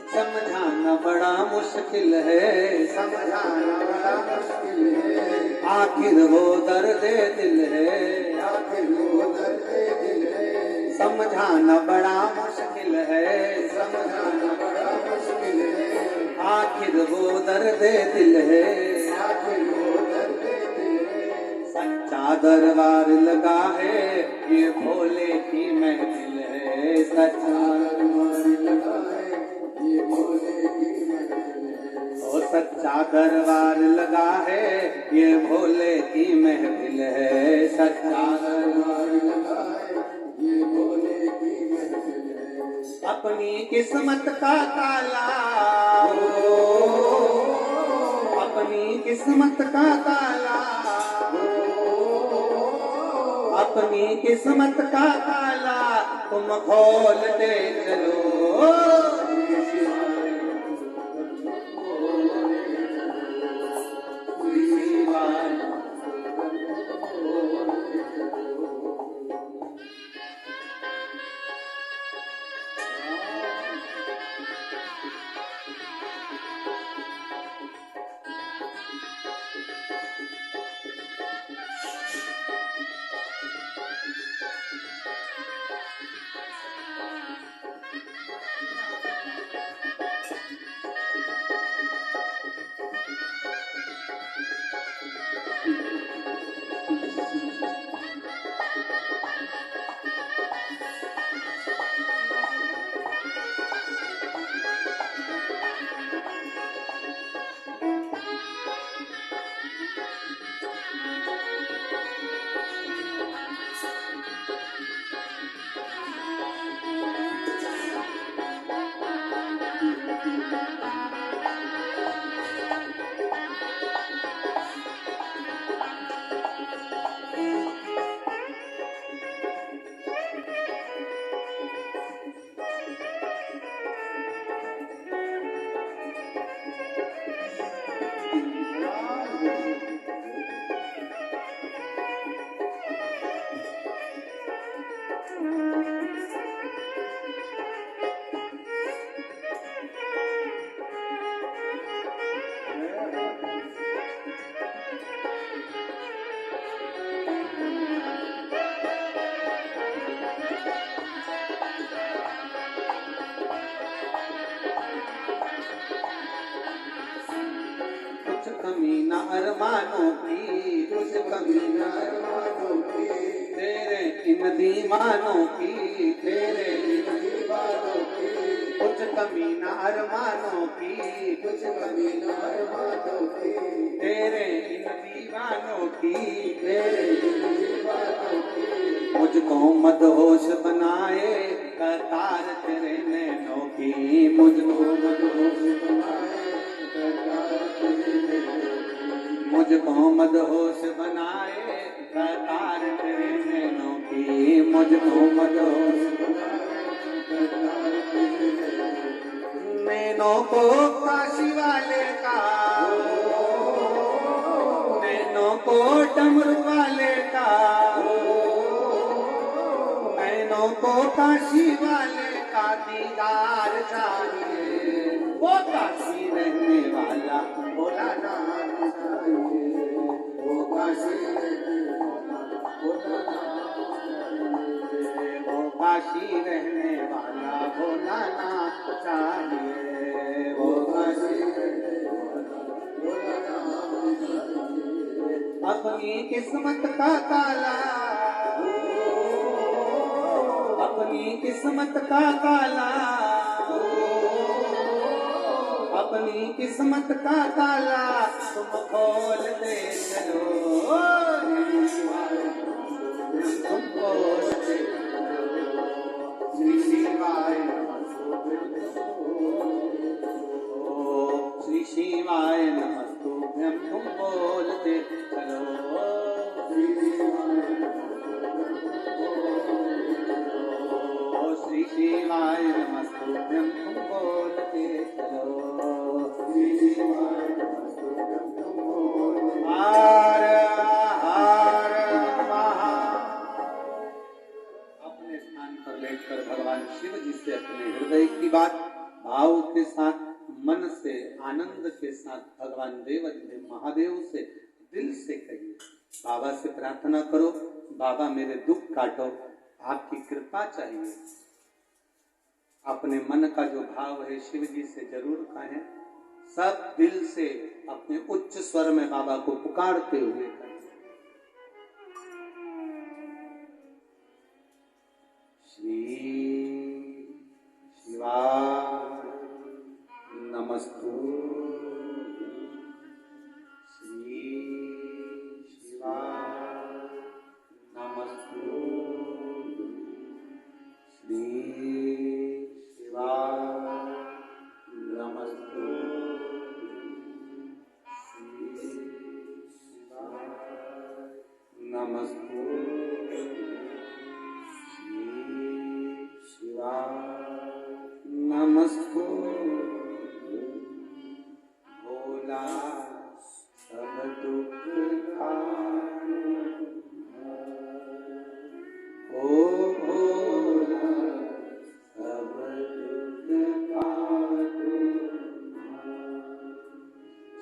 समझाना बड़ा मुश्किल है, समझाना बड़ा मुश्किल है, आखिर वो दर्द दिल है, आखिर वो दर्द दिल है, समझाना बड़ा मुश्किल है, समझाना बड़ा मुश्किल है, आखिर वो दर्द दिल है, आखिर वो दर्द दिल है, सच्चा दरबार लगा है ये भोले की महफिल है, सच्चा दरबार लगा है ये भोले की महफिल है, और सच्चा दरबार लगा है ये भोले की महफिल है, सच्चा दरबार लगा है ये भोले की महफिल है, अपनी किस्मत का ताला अपनी किस्मत का ताला अपनी किस्मत का ताला तुम खोलते चलो, अरमानों की कुछ कमी न अरमानों की, तेरे इन दीवानों की, तेरे इन दीवानों की, कुछ कमी न अरमानों की, कुछ कमी न अरमानों की, तेरे इन दीवानों की, तेरे इन दीवानों की, मुझको मदहोश बनाए कतार तेरे नैनों की, मुझको मदहोश बनाए कतार तेरे नैनों की, मुझको मदहोश बनाए कतार तेरे नैनों की, मुझको मदहोश बनाए कतार तेरे नैनों की। नैनों को काशी वाले का, नैनों को डमरू वाले का, नैनों को काशी वाले का दीदार चाहिए, वो काशी रहने वाला भोला नाथ चाहिए, वो काशी रहने वाला भोला नाथ चाहिए, वो काशी रहने वाला भोला नाथ चाहिए, वो काशी रहने वाला भोला नाथ चाहिए। अपनी किस्मत का ताला, अपनी किस्मत का ताला, अपनी किस्मत का ताला तुम खोल दे चलो, तुम खोल दे चलो, श्री शिवाय श्री शिवाय नमस्तुभ्यं, तुम बोलते चलो, श्री शिवाय नमस्तुभ्यं, तुम बोलते चलो, श्री शिवाय नमस्तुभ्यं, तुम बोलते हर हर महा। अपने स्थान पर बैठकर भगवान शिव जी से अपने हृदय की बात भाव के साथ, मन से, आनंद के साथ भगवान देव महादेव से दिल से कहिए। बाबा से प्रार्थना करो, बाबा मेरे दुख काटो, आपकी कृपा चाहिए। अपने मन का जो भाव है शिव जी से जरूर कहें, सब दिल से अपने उच्च स्वर में बाबा को पुकारते हुए कहें। श्री शिवाय नमस्तु, श्री शिवाय नमस्तु, श्री शिवाय नमस्तु, श्री शिवाय नमस्तु, श्री शिवाय नमस्तु। भोला सब दुख काटो, ओ भोला सब दुख काटो,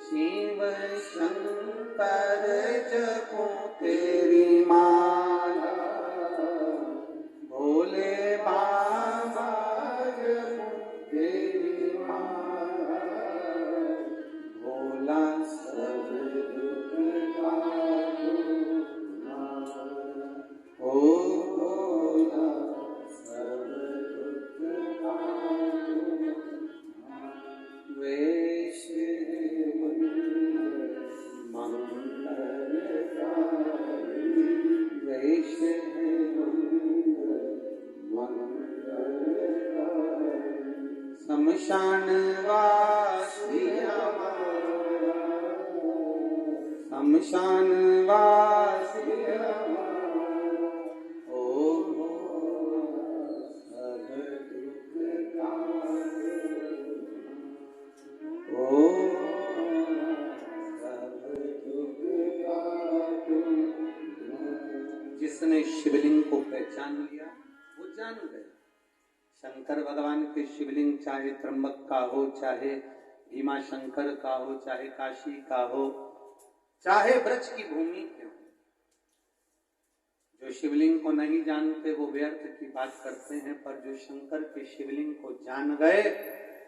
शिव शंकर जपो तेरी माला, भोले बाबा जपो तेरी माला, भोला सब दुख काटो, ओ भोला सब दुख काटो। वेश वेश शमशान वासी हमारा, शमशान वासी हमारा, ओ सब दुख काटो, ओ सब दुख काटो। जिसने शिवलिंग को पहचान लिया वो जान गया। शंकर भगवान के शिवलिंग चाहे त्र्यंबक का हो, चाहे भीमा शंकर का हो, चाहे काशी का हो, चाहे ब्रज की भूमि के हो, जो शिवलिंग को नहीं जानते वो व्यर्थ की बात करते हैं, पर जो शंकर के शिवलिंग को जान गए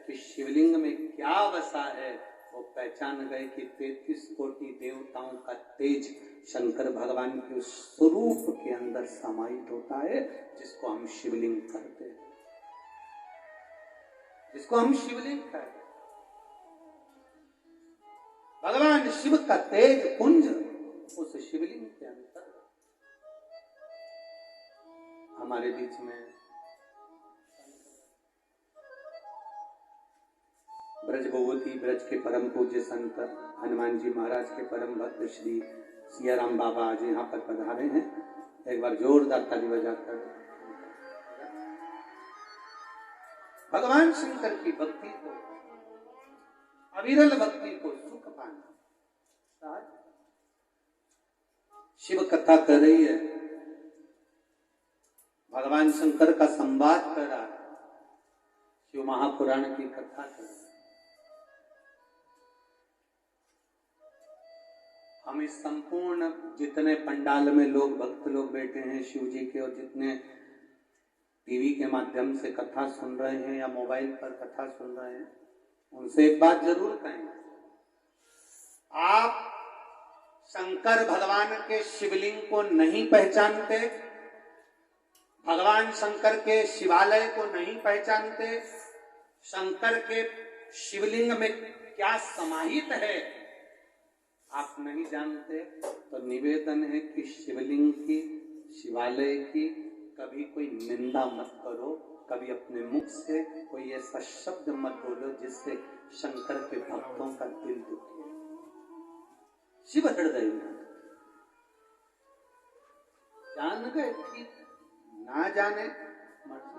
कि शिवलिंग में क्या बसा है, वो पहचान गए कि 33 कोटि देवताओं का तेज शंकर भगवान के उस स्वरूप के अंदर समाहित होता है, जिसको हम शिवलिंग कहते हैं, जिसको हम शिवलिंग कहते हैं। भगवान शिव का तेज पुंज उस शिवलिंग के अंदर हमारे बीच में। ब्रज भगवती ब्रज के परम पूज्य संत हनुमान जी महाराज के परम भक्त श्री सियाराम बाबा आज यहाँ पर पधारे हैं। एक बार जोरदार ताली बजाकर भगवान शंकर की भक्ति को, अविरल भक्ति को सुख पाना। शिव कथा कर रही है, भगवान शंकर का संवाद कर रहा है, शिव महापुराण की कथा कर रहा है। हम इस संपूर्ण जितने पंडाल में लोग भक्त लोग बैठे हैं शिव जी के, और जितने टीवी के माध्यम से कथा सुन रहे हैं या मोबाइल पर कथा सुन रहे हैं, उनसे एक बात जरूर कहें, आप शंकर भगवान के शिवलिंग को नहीं पहचानते, भगवान शंकर के शिवालय को नहीं पहचानते, शंकर के शिवलिंग में क्या समाहित है आप नहीं जानते, तो निवेदन है कि शिवलिंग की, शिवालय की कभी कोई निंदा मत करो, कभी अपने मुख से कोई ऐसा शब्द मत बोलो जिससे शंकर के भक्तों का दिल दुखे। शिव हृदय में जान गए ठीक, ना जाने मर्जी।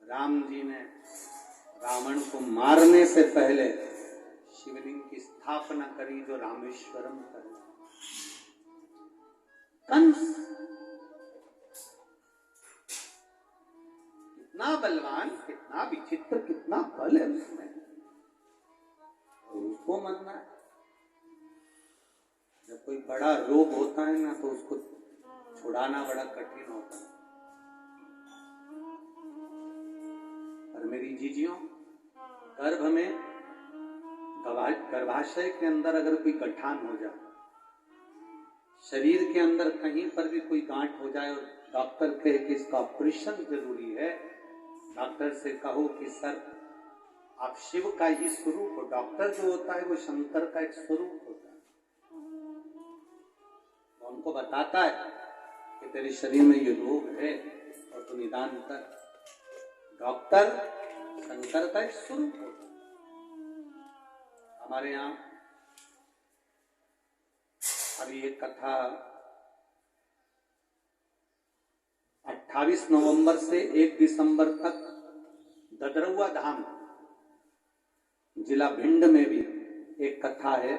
राम जी ने रावण को मारने से पहले शिवलिंग की स्थापना करी जो रामेश्वरम कर। कंस कितना बलवान, कितना विचित्र, कितना बल है उसमें, और उसको मरना है। जब कोई बड़ा रोग होता है ना तो उसको छुड़ाना बड़ा कठिन होता है। और मेरी जीजियों, गर्भ में गर्भाशय के अंदर अगर कोई गठान हो जाए, शरीर के अंदर कहीं पर भी कोई गांठ हो जाए और डॉक्टर कहे कि इसका ऑपरेशन जरूरी है, डॉक्टर से कहो कि सर आप शिव का ही स्वरूप हो। डॉक्टर जो होता है वो शंकर का एक स्वरूप होता है, वो उनको बताता है कि तेरे शरीर में ये रोग है और तू निदान कर। डॉक्टर शंकर का एक स्वरूप होता है। हमारे यहाँ अभी एक कथा 28 नवंबर से 1 दिसंबर तक ददरुआ धाम जिला भिंड में भी एक कथा है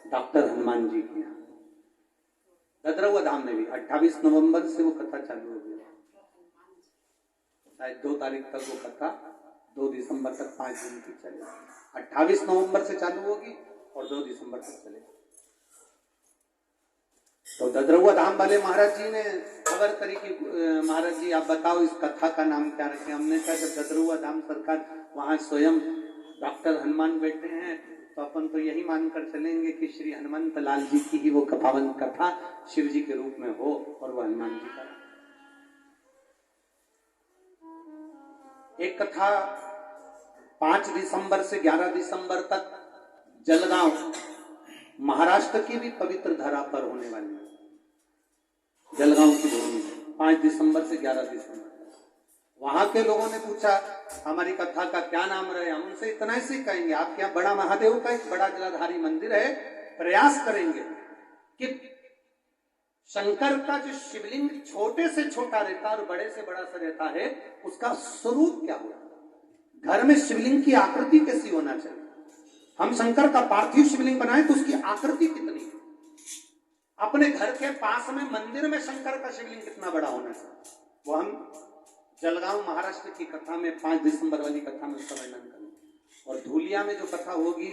डॉक्टर हनुमान जी की। यहाँ ददरुआ धाम में भी 28 नवंबर से वो कथा चालू हो गई, शायद 2 तारीख तक वो कथा, 2 दिसंबर तक 5 दिन की चलेगी। 28 नवंबर से चालू होगी और 2 दिसंबर तक चलेगी। तो ददरुआ धाम वाले महाराज जी ने खबर करी कि महाराज जी आप बताओ इस कथा का नाम क्या रखें। हमने कहा जब ददरुआ धाम सरकार वहां स्वयं डॉक्टर हनुमान बैठे हैं तो अपन तो यही मानकर चलेंगे कि श्री हनुमंत लाल जी की ही वो पावन कथा शिव जी के रूप में हो और वो हनुमान जी का। एक कथा 5 दिसंबर से 11 दिसंबर तक जलगांव महाराष्ट्र की भी पवित्र धरा पर होने वाली है। जलगांव की भूमि 5 दिसंबर से 11 दिसंबर तक। वहां के लोगों ने पूछा हमारी कथा का क्या नाम रहे। हम उनसे इतना ही कहेंगे आपके यहाँ बड़ा महादेव का एक बड़ा जलाधारी मंदिर है, प्रयास करेंगे कि शंकर का जो शिवलिंग छोटे से छोटा रहता है और बड़े से बड़ा सा रहता है, उसका स्वरूप क्या होगा, घर में शिवलिंग की आकृति कैसी होना चाहिए। हम शंकर का पार्थिव शिवलिंग बनाए तो उसकी आकृति कितनी है, अपने घर के पास में मंदिर में शंकर का शिवलिंग कितना बड़ा होना चाहिए, वो हम जलगांव महाराष्ट्र की कथा में 5 दिसंबर वाली कथा में उसका वर्णन करेंगे। और धूलिया में जो कथा होगी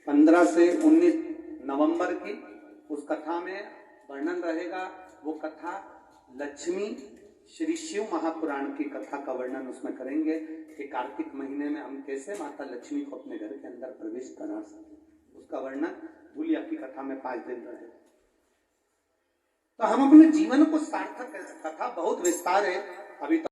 15 से 19 नवंबर की, उस कथा में वर्णन रहेगा। वो कथा लक्ष्मी श्री शिव महापुराण की कथा का वर्णन उसमें करेंगे कि कार्तिक महीने में हम कैसे माता लक्ष्मी को अपने घर के अंदर प्रवेश करा सकते, उसका वर्णन धूलिया की कथा में 5 दिन रहे। तो हम अपने जीवन को सार्थक, कथा बहुत विस्तार है, अभी तो